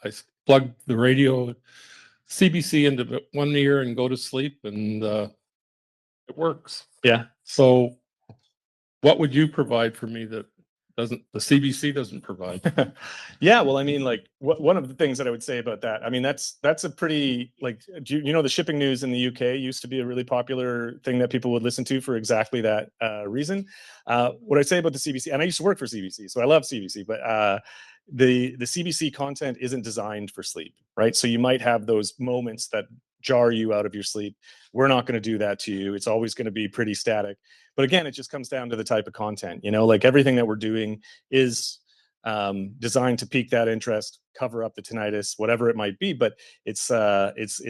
I plug the radio CBC into one ear and go to sleep, and it works. Yeah. So, what would you provide for me that the CBC doesn't provide? Yeah, well, I mean, like one of the things that I would say about that, I mean, that's a pretty like, you know, the shipping news in the UK used to be a really popular thing that people would listen to for exactly that reason. What I say about the CBC, and I used to work for CBC, so I love CBC, but the CBC content isn't designed for sleep, right? So you might have those moments that jar you out of your sleep. We're not going to do that to you. It's always going to be pretty static. But again, it just comes down to the type of content, you know, like everything that we're doing is designed to pique that interest, cover up the tinnitus, whatever it might be. But it's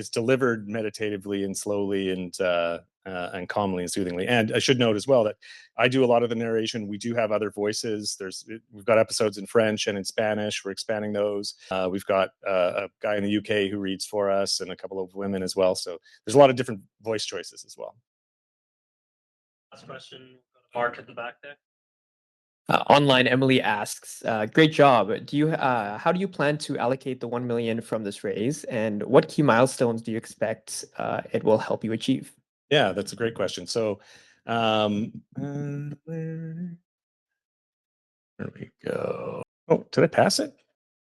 delivered meditatively and slowly and calmly and soothingly. And I should note as well that I do a lot of the narration. We do have other voices. We've got episodes in French and in Spanish. We're expanding those. We've got a guy in the UK who reads for us and a couple of women as well. So there's a lot of different voice choices as well. Last question, Mark at the back there. Online, Emily asks, great job. How do you plan to allocate the 1 million from this raise, and what key milestones do you expect it will help you achieve? Yeah, that's a great question. So, there we go. Oh, did I pass it?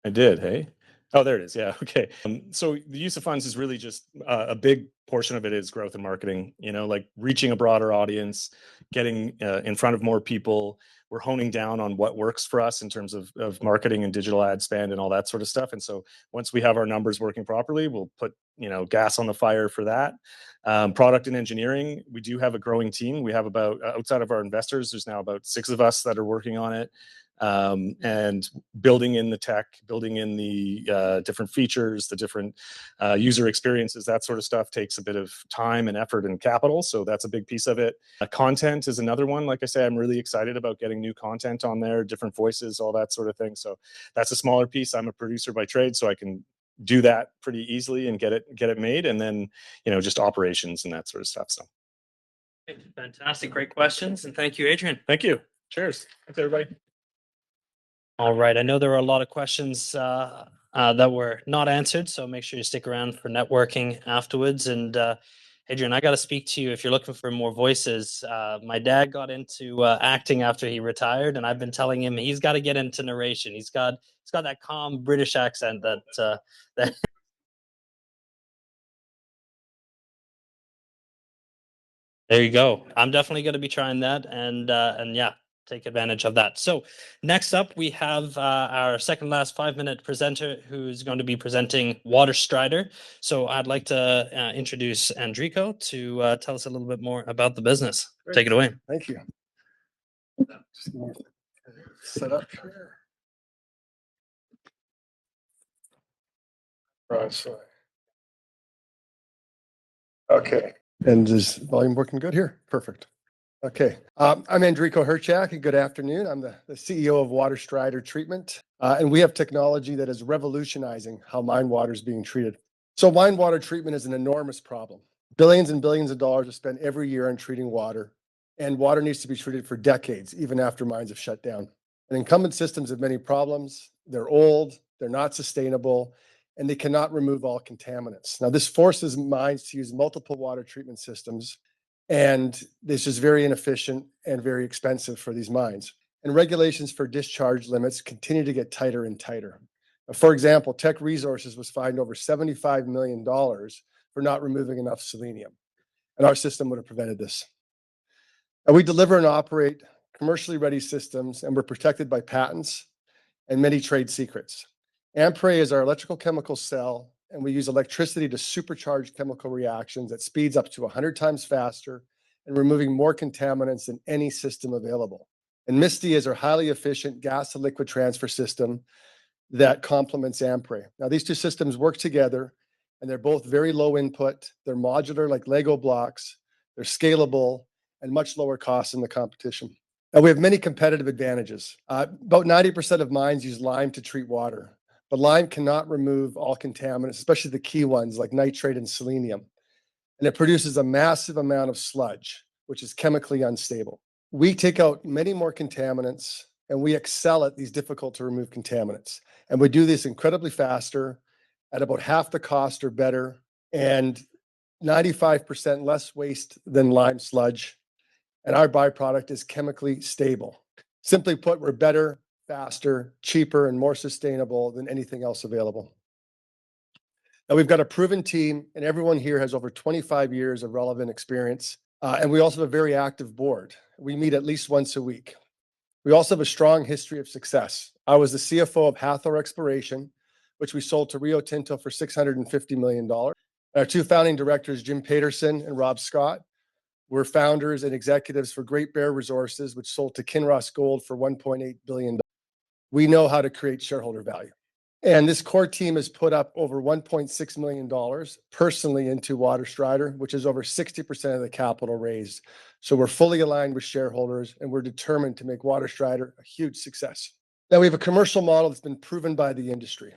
I did. Hey. Oh, there it is. Yeah. Okay. So the use of funds is really just a big portion of it is growth and marketing, you know, like reaching a broader audience, getting in front of more people. We're honing down on what works for us in terms of marketing and digital ad spend and all that sort of stuff. And so once we have our numbers working properly, we'll put, you know, gas on the fire for that. Product and engineering, we do have a growing team. We have about, outside of our investors, there's now about 6 of us that are working on it. And building in the tech, building in the different features, the different user experiences, that sort of stuff takes a bit of time and effort and capital. So that's a big piece of it. Content is another one. Like I say, I'm really excited about getting new content on there, different voices, all that sort of thing. So that's a smaller piece. I'm a producer by trade, so I can do that pretty easily and get it made. And then, you know, just operations and that sort of stuff. So fantastic, great questions, and thank you, Adrian. Thank you. Cheers. Thanks, everybody. All right. I know there are a lot of questions that were not answered, so make sure you stick around for networking afterwards. And Adrian, I got to speak to you if you're looking for more voices. My dad got into acting after he retired, and I've been telling him he's got to get into narration. He's got that calm British accent that. There you go. I'm definitely going to be trying that, and yeah, take advantage of that. So next up, we have our second last 5-minute presenter who's going to be presenting WaterStrider. So I'd like to introduce Enrico to tell us a little bit more about the business. Great. Take it away. Thank you. Set up here. Right, so. Okay, and is volume working good here? Perfect. Okay, I'm Enrico Herchak, and good afternoon. I'm the CEO of WaterStrider Treatment, and we have technology that is revolutionizing how mine water is being treated. So mine water treatment is an enormous problem. Billions and billions of dollars are spent every year on treating water, and water needs to be treated for decades, even after mines have shut down. And incumbent systems have many problems. They're old, they're not sustainable, and they cannot remove all contaminants. Now, this forces mines to use multiple water treatment systems, and this is very inefficient and very expensive for these mines. And regulations for discharge limits continue to get tighter and tighter. For example, Teck Resources was fined over $75 million for not removing enough selenium, and our system would have prevented this. And we deliver and operate commercially ready systems, and we're protected by patents and many trade secrets. Ampere is our electrical chemical cell, and we use electricity to supercharge chemical reactions that speeds up to 100 times faster and removing more contaminants than any system available. And Misty is our highly efficient gas to liquid transfer system that complements Ampere. Now, these two systems work together, and they're both very low input. They're modular like Lego blocks. They're scalable and much lower cost than the competition. Now, we have many competitive advantages. About 90% of mines use lime to treat water. But lime cannot remove all contaminants, especially the key ones like nitrate and selenium. And it produces a massive amount of sludge, which is chemically unstable. We take out many more contaminants and we excel at these difficult to remove contaminants. And we do this incredibly faster at about half the cost or better, and 95% less waste than lime sludge. And our byproduct is chemically stable. Simply put, we're better, faster, cheaper, and more sustainable than anything else available. Now, we've got a proven team, and everyone here has over 25 years of relevant experience. And we also have a very active board. We meet at least once a week. We also have a strong history of success. I was the CFO of Hathor Exploration, which we sold to Rio Tinto for $650 million. Our two founding directors, Jim Paterson and Rob Scott, were founders and executives for Great Bear Resources, which sold to Kinross Gold for $1.8 billion. We know how to create shareholder value. And this core team has put up over $1.6 million personally into WaterStrider, which is over 60% of the capital raised. So we're fully aligned with shareholders, and we're determined to make WaterStrider a huge success. Now, we have a commercial model that's been proven by the industry.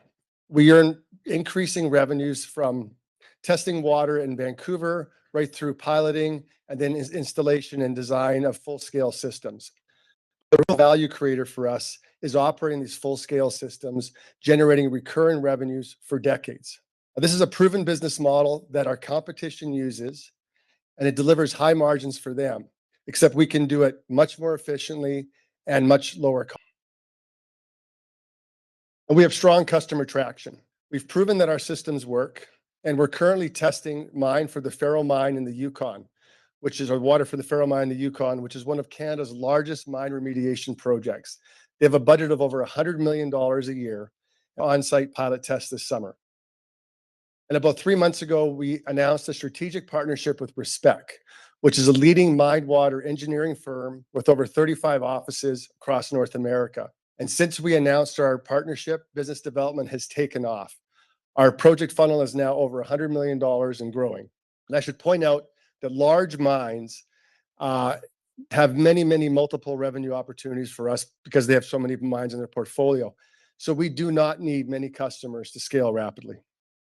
We earn increasing revenues from testing water in Vancouver, right through piloting, and then installation and design of full-scale systems. The real value creator for us is operating these full-scale systems, generating recurring revenues for decades. This is a proven business model that our competition uses, and it delivers high margins for them, except we can do it much more efficiently and much lower cost. And we have strong customer traction. We've proven that our systems work, and we're currently testing mine for the Faro mine in the Yukon, which is our water for the Faro mine in the Yukon, which is one of Canada's largest mine remediation projects. They have a budget of over $100 million a year on-site pilot tests this summer. And about 3 months ago, we announced a strategic partnership with Respect, which is a leading mine water engineering firm with over 35 offices across North America. And since we announced our partnership, business development has taken off. Our project funnel is now over $100 million and growing. And I should point out that large mines have many multiple revenue opportunities for us because they have so many mines in their portfolio. So we do not need many customers to scale rapidly.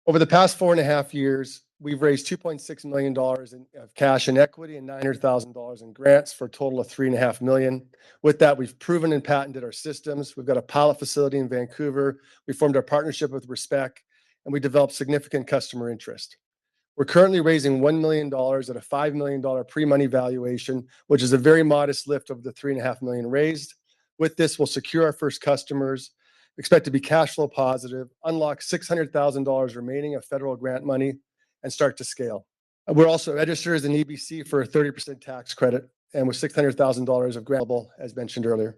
Over the past 4.5 years, we've raised $2.6 million of cash and equity and $900,000 in grants for a total of $3.5 million. With that, we've proven and patented our systems. We've got a pilot facility in Vancouver. We formed our partnership with Respect, and we developed significant customer interest. We're currently raising $1 million at a $5 million pre-money valuation, which is a very modest lift of the $3.5 million raised. With this, we'll secure our first customers, expect to be cash flow positive, unlock $600,000 remaining of federal grant money, and start to scale. We're also registered as an EBC for a 30% tax credit, and with $600,000 of grantable, as mentioned earlier.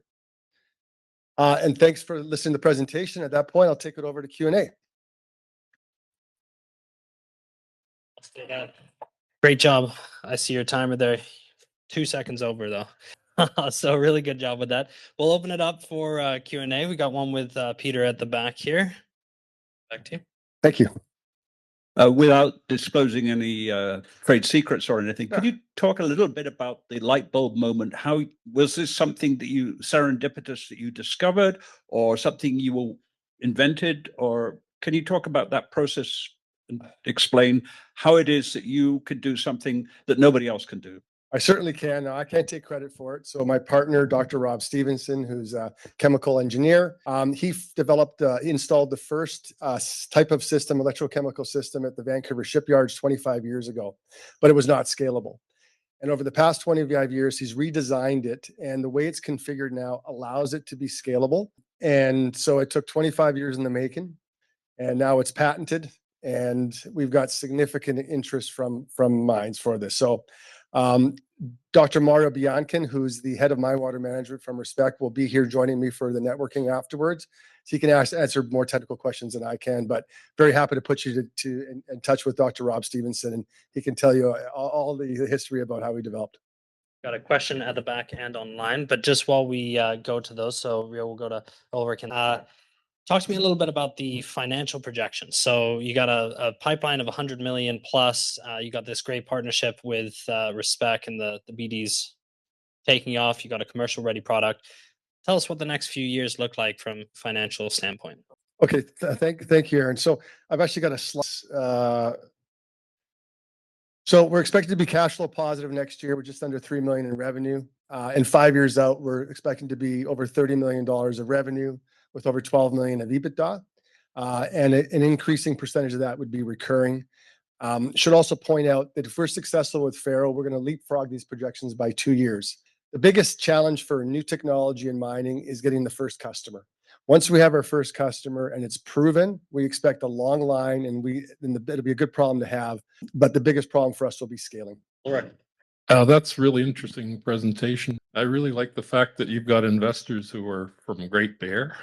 And thanks for listening to the presentation. At that point, I'll take it over to Q&A. Great job. I see your timer there. 2 seconds over though. So really good job with that. We'll open it up for Q&A. We got one with Peter at the back here. Back to you. Thank you. Without disclosing any trade secrets or anything, could you talk a little bit about the light bulb moment? How was this something that you serendipitous that you discovered, or something you invented, or can you talk about that process and explain how it is that you could do something that nobody else can do? I certainly can. Now, I can't take credit for it. So my partner, Dr. Rob Stevenson, who's a chemical engineer, he developed, installed the first type of system, electrochemical system at the Vancouver shipyards 25 years ago, but it was not scalable. And over the past 25 years, he's redesigned it. And the way it's configured now allows it to be scalable. And so it took 25 years in the making, and now it's patented. And we've got significant interest from mines for this. So Dr. Mario Biankin, who's the head of mine water management from Respect, will be here joining me for the networking afterwards. So he can answer more technical questions than I can, but very happy to put you in touch with Dr. Rob Stevenson, and he can tell you all the history about how we developed. Got a question at the back and online, but just while we go to those, so we'll go to Ulrich. Talk to me a little bit about the financial projections. So you got a pipeline of 100 million plus. You got this great partnership with Respect and the BD's taking off. You got a commercial ready product. Tell us what the next few years look like from financial standpoint. Okay, thank you, Aaron. So I've actually got a slide. So we're expected to be cash flow positive next year. We're just under 3 million in revenue. And 5 years out, we're expecting to be over 30 million dollars of revenue with over 12 million of EBITDA. And an increasing percentage of that would be recurring. Should also point out that if we're successful with Faro, we're going to leapfrog these projections by 2 years. The biggest challenge for new technology in mining is getting the first customer. Once we have our first customer and it's proven, we expect a long line, and it'll be a good problem to have. But the biggest problem for us will be scaling. All right. That's really interesting presentation. I really like the fact that you've got investors who are from Great Bear,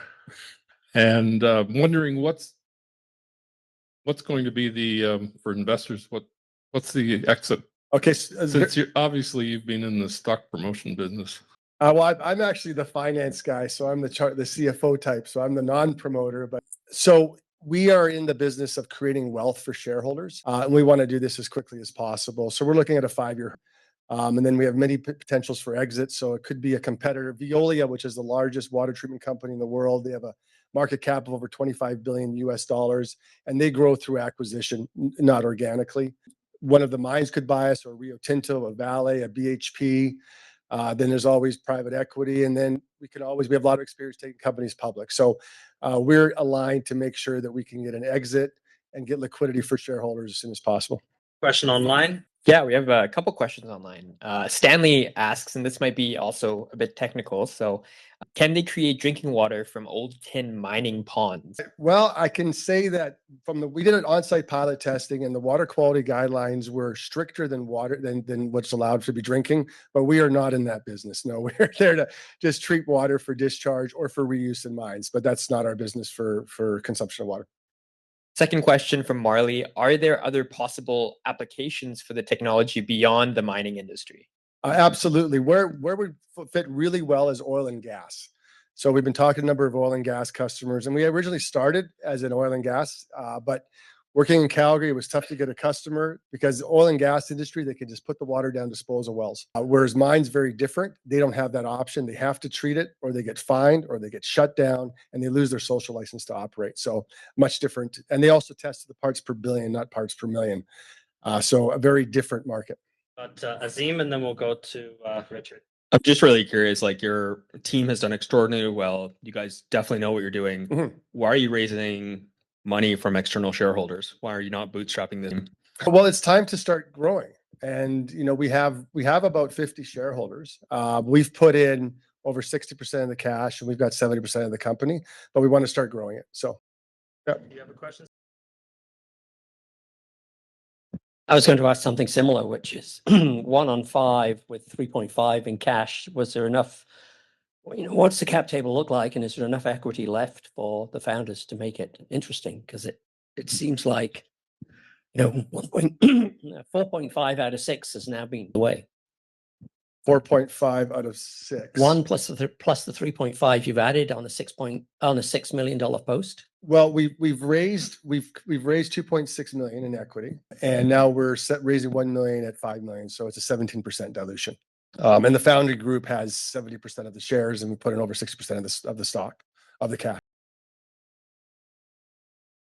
and wondering what's going to be the for investors, what's the exit? Okay, since obviously you've been in the stock promotion business. Well, I'm actually the finance guy, so I'm the CFO type, so I'm the non-promoter. But so we are in the business of creating wealth for shareholders, and we want to do this as quickly as possible. So we're looking at a 5-year, and then we have many potentials for exit. So it could be a competitor, Veolia, which is the largest water treatment company in the world. They have a market cap of over $25 billion US, and they grow through acquisition, not organically. One of the mines could buy us, or Rio Tinto, a Vale, a BHP. Then there's always private equity, and then we have a lot of experience taking companies public. So we're aligned to make sure that we can get an exit and get liquidity for shareholders as soon as possible. Question online? Yeah, we have a couple questions online. Stanley asks, and this might be also a bit technical, so can they create drinking water from old tin mining ponds? Well, I can say that we did an on-site pilot testing, and the water quality guidelines were stricter than what's allowed to be drinking, but we are not in that business. No, we're there to just treat water for discharge or for reuse in mines, but that's not our business for consumption of water. Second question from Marley. Are there other possible applications for the technology beyond the mining industry? Absolutely. Where we fit really well is oil and gas. So we've been talking to a number of oil and gas customers, and we originally started as an oil and gas, but working in Calgary, it was tough to get a customer because the oil and gas industry, they can just put the water down disposal wells. Whereas mine's very different. They don't have that option. They have to treat it, or they get fined, or they get shut down, and they lose their social license to operate. So much different. And they also tested the parts per billion, not parts per million. So a very different market. But Azim, and then we'll go to Richard. I'm just really curious, like your team has done extraordinarily well. You guys definitely know what you're doing. Mm-hmm. Why are you raising money from external shareholders? Why are you not bootstrapping this? Well, it's time to start growing. And, we have about 50 shareholders. We've put in over 60% of the cash, and we've got 70% of the company, but we want to start growing it. So, yeah. Do you have a question? I was going to ask something similar, which is 1 on 5 with 3.5 in cash. Was there enough, what's the cap table look like? And is there enough equity left for the founders to make it interesting? Because it seems like, 4.5 out of 6 has now been away. 4.5 out of 6. 1 plus the 3.5 you've added on a $6 million post. Well, we've raised 2.6 million in equity, and now we're raising 1 million at 5 million, so it's a 17% dilution. And the foundry group has 70% of the shares, and we put in over 60% of the stock of the cash.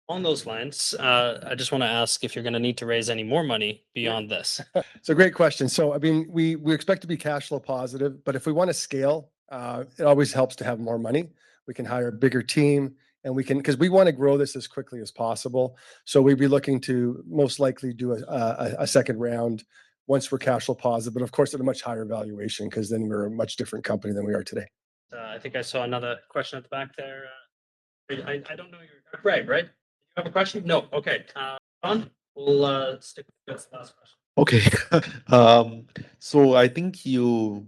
On those lines, I just want to ask if you're going to need to raise any more money beyond this. It's a great question. So, I mean, we expect to be cash flow positive, but if we want to scale, it always helps to have more money. We can hire a bigger team, and because we want to grow this as quickly as possible. So we'd be looking to most likely do a second round once we're cash flow positive, but of course at a much higher valuation, because then we're a much different company than we are today. I think I saw another question at the back there. I don't know your Greg, right? You have a question? No. Okay. John, we'll stick with this last question. Okay. So I think you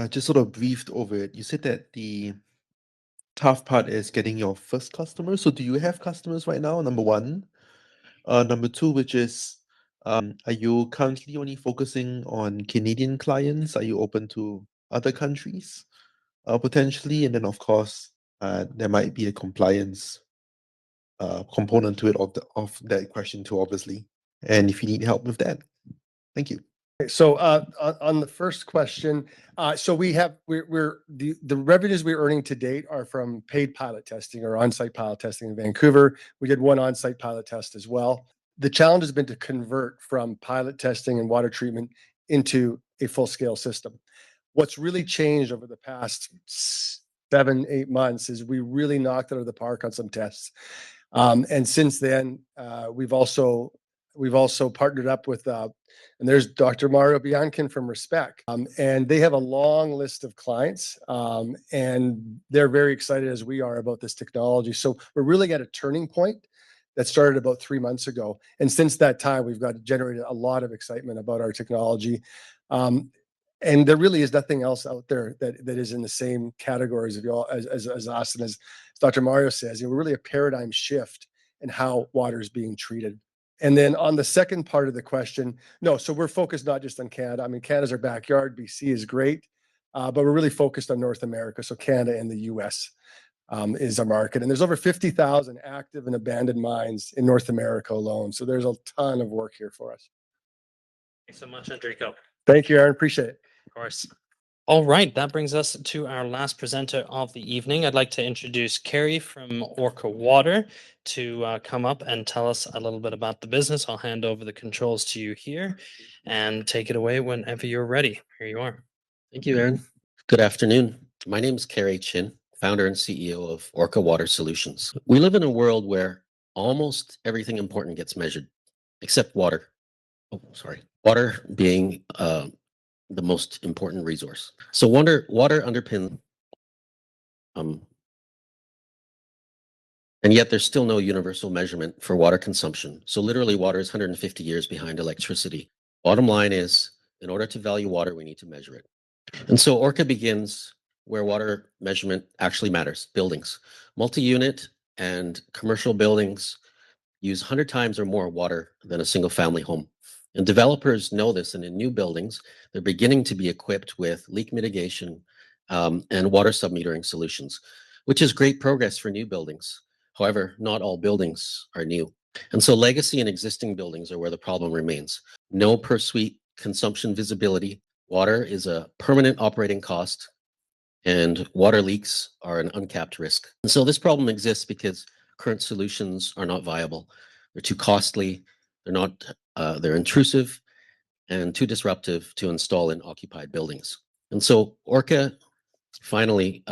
just sort of briefed over it. You said that the tough part is getting your first customer. So do you have customers right now? Number 1. Number 2, which is, are you currently only focusing on Canadian clients? Are you open to other countries, potentially? And then, of course, there might be a compliance component to it of that question too, obviously. And if you need help with that, thank you. So on the first question, so we're the revenues we're earning to date are from paid pilot testing or on-site pilot testing in Vancouver. We did one on-site pilot test as well. The challenge has been to convert from pilot testing and water treatment into a full-scale system. What's really changed over the past 7-8 months is we really knocked it out of the park on some tests. And since then, we've also partnered up with and there's Dr. Mario Biankin from Respect. And they have a long list of clients, and they're very excited as we are about this technology. So we're really at a turning point that started about 3 months ago. And since that time, we've got generated a lot of excitement about our technology. And there really is nothing else out there that is in the same categories of y'all as us. And as Dr. Mario says, we're really a paradigm shift in how water is being treated. And then on the second part of the question, no, so we're focused not just on Canada. I mean, Canada's our backyard. BC is great, but we're really focused on North America. So Canada and the US is our market. And there's over 50,000 active and abandoned mines in North America alone. So there's a ton of work here for us. Thanks so much, Enrico. Thank you, Aaron. Appreciate it. Of course. All right, that brings us to our last presenter of the evening. I'd like to introduce Carrie from Orca Water to come up and tell us a little bit about the business. I'll hand over the controls to you here and take it away whenever you're ready. Here you are. Thank you, Aaron. Good afternoon. My name is Carrie Chin, founder and CEO of Orca Water Solutions. We live in a world where almost everything important gets measured, except water. Water being the most important resource. So water underpins, and yet there's still no universal measurement for water consumption. So literally water is 150 years behind electricity. Bottom line is, in order to value water, we need to measure it. And so Orca begins where water measurement actually matters, buildings. Multi-unit and commercial buildings use 100 times or more water than a single family home. And developers know this, and in new buildings, they're beginning to be equipped with leak mitigation and water submetering solutions, which is great progress for new buildings. However, not all buildings are new. And so legacy and existing buildings are where the problem remains. No per suite consumption visibility. Water is a permanent operating cost, and water leaks are an uncapped risk. And so this problem exists because current solutions are not viable. They're too costly. They're intrusive and too disruptive to install in occupied buildings. And so Orca finally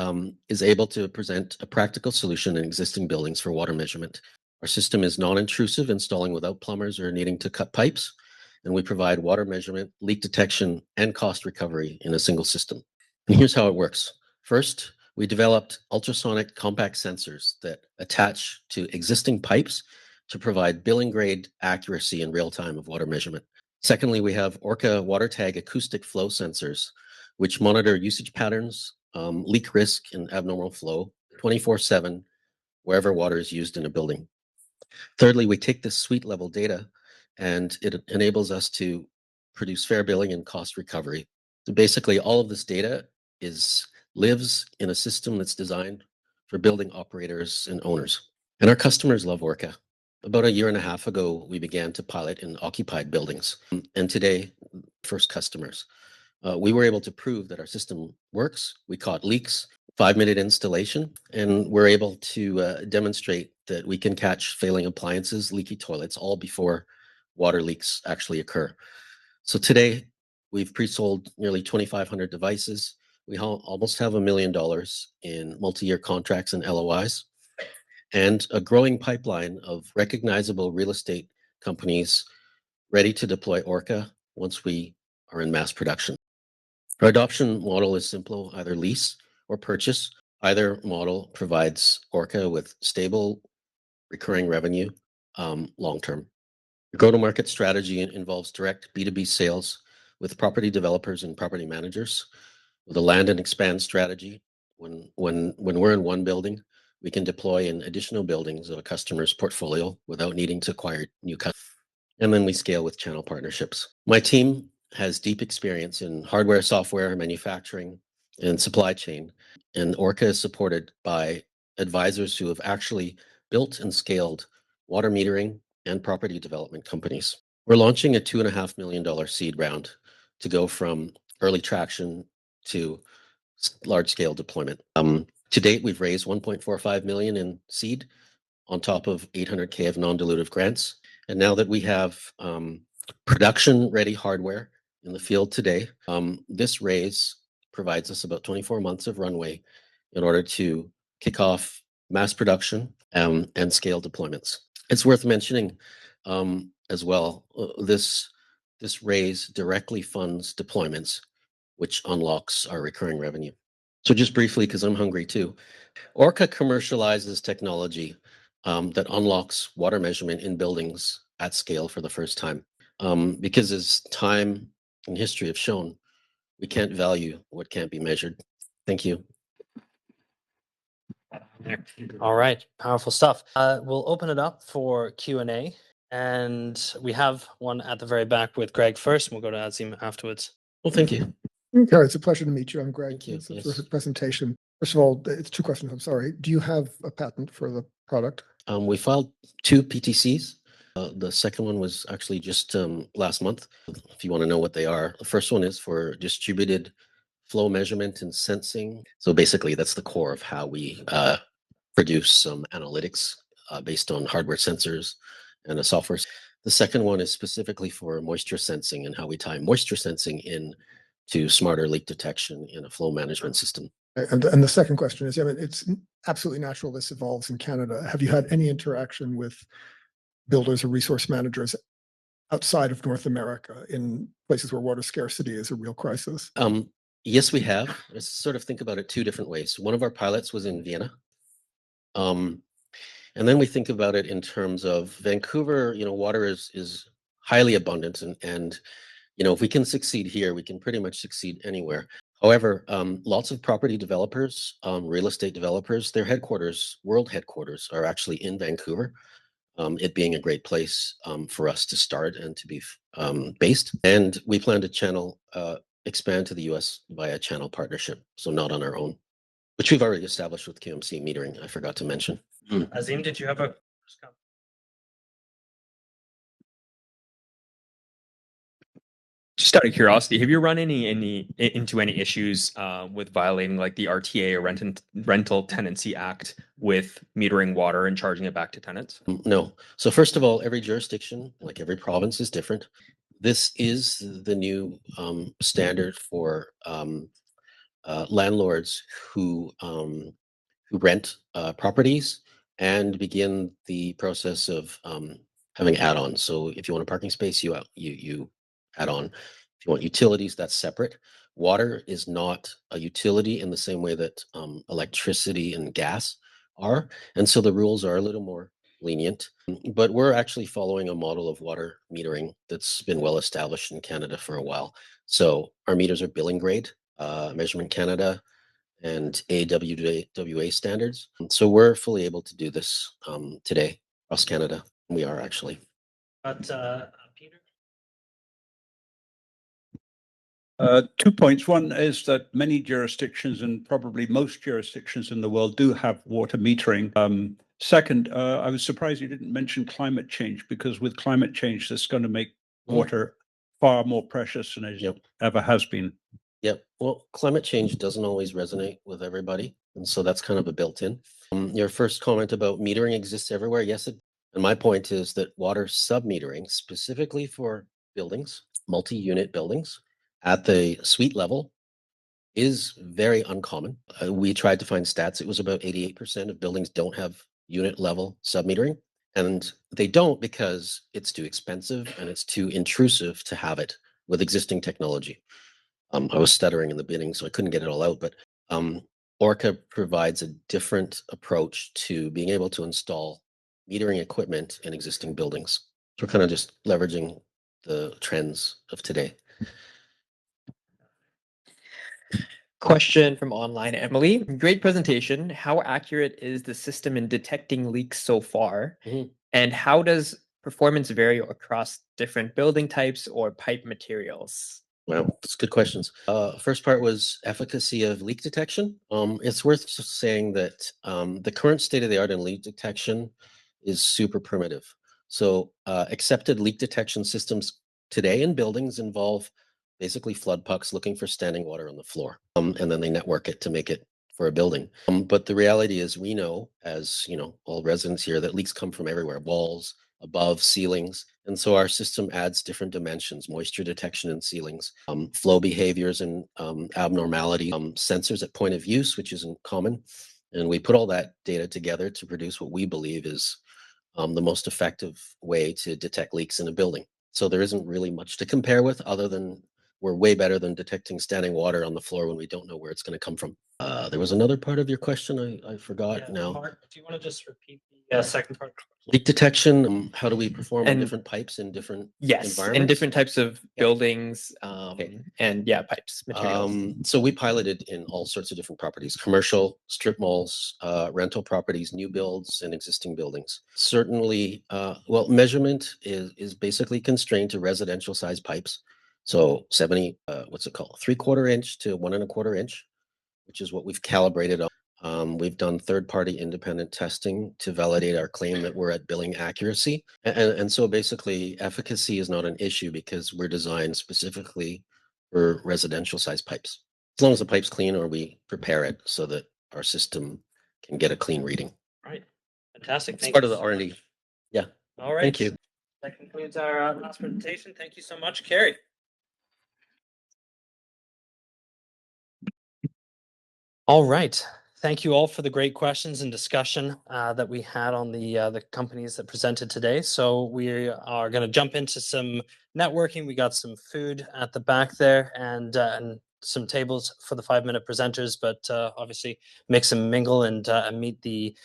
is able to present a practical solution in existing buildings for water measurement. Our system is non-intrusive, installing without plumbers or needing to cut pipes. And we provide water measurement, leak detection, and cost recovery in a single system. And here's how it works. First, we developed ultrasonic compact sensors that attach to existing pipes to provide billing grade accuracy in real time of water measurement. Secondly, we have Orca WaterTag acoustic flow sensors, which monitor usage patterns, leak risk, and abnormal flow 24/7 wherever water is used in a building. Thirdly, we take this suite level data and it enables us to produce fair billing and cost recovery. So basically, all of this data lives in a system that's designed for building operators and owners. And our customers love Orca. About a year and a half ago, we began to pilot in occupied buildings. And today, first customers. We were able to prove that our system works. We caught leaks, 5-minute installation, and we're able to demonstrate that we can catch failing appliances, leaky toilets, all before water leaks actually occur. So today, we've pre-sold nearly 2,500 devices. We almost have $1 million in multi-year contracts and LOIs, and a growing pipeline of recognizable real estate companies ready to deploy Orca once we are in mass production. Our adoption model is simple, either lease or purchase. Either model provides Orca with stable, recurring revenue long-term. The go-to-market strategy involves direct B2B sales with property developers and property managers, with a land and expand strategy. When we're in one building, we can deploy in additional buildings of a customer's portfolio without needing to acquire new customers. And then we scale with channel partnerships. My team has deep experience in hardware, software, manufacturing, and supply chain. And Orca is supported by advisors who have actually built and scaled water metering and property development companies. We're launching a $2.5 million seed round to go from early traction to large scale deployment. To date, we've raised 1.45 million in seed on top of 800K of non-dilutive grants. And now that we have production ready hardware in the field today, this raise provides us about 24 months of runway in order to kick off mass production and scale deployments. It's worth mentioning as well, this raise directly funds deployments, which unlocks our recurring revenue. So just briefly, because I'm hungry too, Orca commercializes technology that unlocks water measurement in buildings at scale for the first time. Because as time and history have shown, we can't value what can't be measured. Thank you. All right, powerful stuff. We'll open it up for Q&A, and we have one at the very back with Greg first, and we'll go to Azim afterwards. Well, thank you. Okay, it's a pleasure to meet you. I'm Greg. Thank you. It's a Yes. terrific presentation. First of all, it's two questions. I'm sorry. Do you have a patent for the product? We filed 2 PTCs. The second one was actually just last month. If you want to know what they are, the first one is for distributed flow measurement and sensing. So basically, that's the core of how we produce some analytics based on hardware sensors and a software. The second one is specifically for moisture sensing and how we tie moisture sensing in to smarter leak detection in a flow management system. And the second question is, I mean, it's absolutely natural this evolves in Canada. Have you had any interaction with builders or resource managers outside of North America in places where water scarcity is a real crisis? Yes, we have. Let's sort of think about it 2 different ways. One of our pilots was in Vienna. And then we think about it in terms of Vancouver, water is highly abundant and if we can succeed here, we can pretty much succeed anywhere. However, lots of property developers, real estate developers, their headquarters, world headquarters are actually in Vancouver. It being a great place for us to start and to be based. And we plan to expand to the US via channel partnership, so not on our own, which we've already established with QMC metering, I forgot to mention. Azim, did you have a... Just out of curiosity, have you run into any issues with violating like the RTA or Rental Tenancy Act with metering water and charging it back to tenants? No. So first of all, every jurisdiction, like every province, is different. This is the new standard for landlords who rent properties and begin the process of having add-ons. So if you want a parking space, you add on. If you want utilities, that's separate. Water is not a utility in the same way that electricity and gas are. And so the rules are a little more lenient. But we're actually following a model of water metering that's been well established in Canada for a while. So our meters are billing grade, Measurement Canada, and AWWA standards. So we're fully able to do this today across Canada. We are actually. But Peter? 2 points. One is that many jurisdictions and probably most jurisdictions in the world do have water metering. Second, I was surprised you didn't mention climate change, because with climate change, that's going to make water far more precious than it ever has been. Yep. Well, climate change doesn't always resonate with everybody. And so that's kind of a built-in. Your first comment about metering exists everywhere. Yes. And my point is that water sub-metering, specifically for buildings, multi-unit buildings, at the suite level is very uncommon. We tried to find stats. It was about 88% of buildings don't have unit level sub-metering. And they don't because it's too expensive and it's too intrusive to have it with existing technology. I was stuttering in the beginning, so I couldn't get it all out. But Orca provides a different approach to being able to install metering equipment in existing buildings. So we're kind of just leveraging the trends of today. Question from online, Emily. Great presentation. How accurate is the system in detecting leaks so far? And how does performance vary across different building types or pipe materials? Wow, that's good questions. First part was efficacy of leak detection. It's worth saying that the current state of the art in leak detection is super primitive. So accepted leak detection systems today in buildings involve basically flood pucks looking for standing water on the floor. And then they network it to make it for a building. But the reality is we know, as you know, all residents here, that leaks come from everywhere, walls, above, ceilings. And so our system adds different dimensions, moisture detection in ceilings, flow behaviors and abnormality, sensors at point of use, which isn't common. And we put all that data together to produce what we believe is the most effective way to detect leaks in a building. So there isn't really much to compare with other than we're way better than detecting standing water on the floor when we don't know where it's going to come from. There was another part of your question I forgot now. Do you want to just repeat the second part? Leak detection, how do we perform on And- different pipes in different Yes, environments? in different types of Yeah. buildings, and yeah, pipes, materials. So we piloted in all sorts of different properties: commercial, strip malls, rental properties, new builds, and existing buildings. Certainly, well, measurement is basically constrained to residential size pipes. So 70, what's it called? 3/4 inch to 1 1/4 inch, which is what we've calibrated on. We've done third-party independent testing to validate our claim that we're at billing accuracy. And so basically efficacy is not an issue because we're designed specifically for residential size pipes. As long as the pipe's clean or we prepare it so that our system can get a clean reading. Right. Fantastic. It's part of the R&D. Yeah. All right. Thank you. That concludes our last presentation. Thank you so much, Carrie. All right. Thank you all for the great questions and discussion that we had on the companies that presented today. So we are going to jump into some networking. We got some food at the back there and some tables for the 5-minute presenters, but obviously mix and mingle and meet the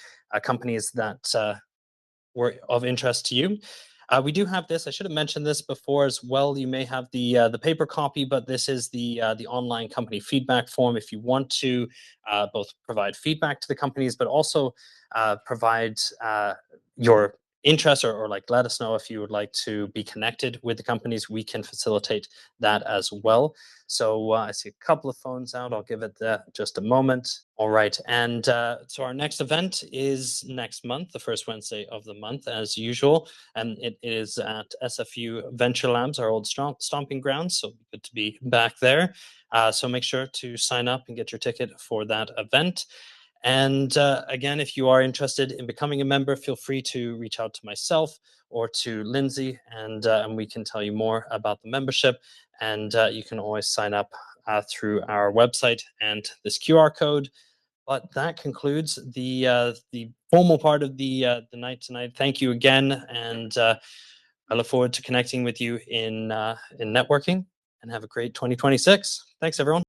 companies that were of interest to you. We do have this. I should have mentioned this before as well. You may have the paper copy, but this is the online company feedback form. If you want to both provide feedback to the companies, but also provide your interest or like let us know if you would like to be connected with the companies, we can facilitate that as well. So I see a couple of phones out. I'll give it just a moment. All right. And so our next event is next month, the first Wednesday of the month, as usual. And it is at SFU Venture Labs, our old stomping grounds. So good to be back there. So make sure to sign up and get your ticket for that event. And again, if you are interested in becoming a member, feel free to reach out to myself or to Lindsay, and we can tell you more about the membership. And you can always sign up through our website and this QR code. But that concludes the formal part of the night tonight. Thank you again, and I look forward to connecting with you in networking. And have a great 2026. Thanks, everyone.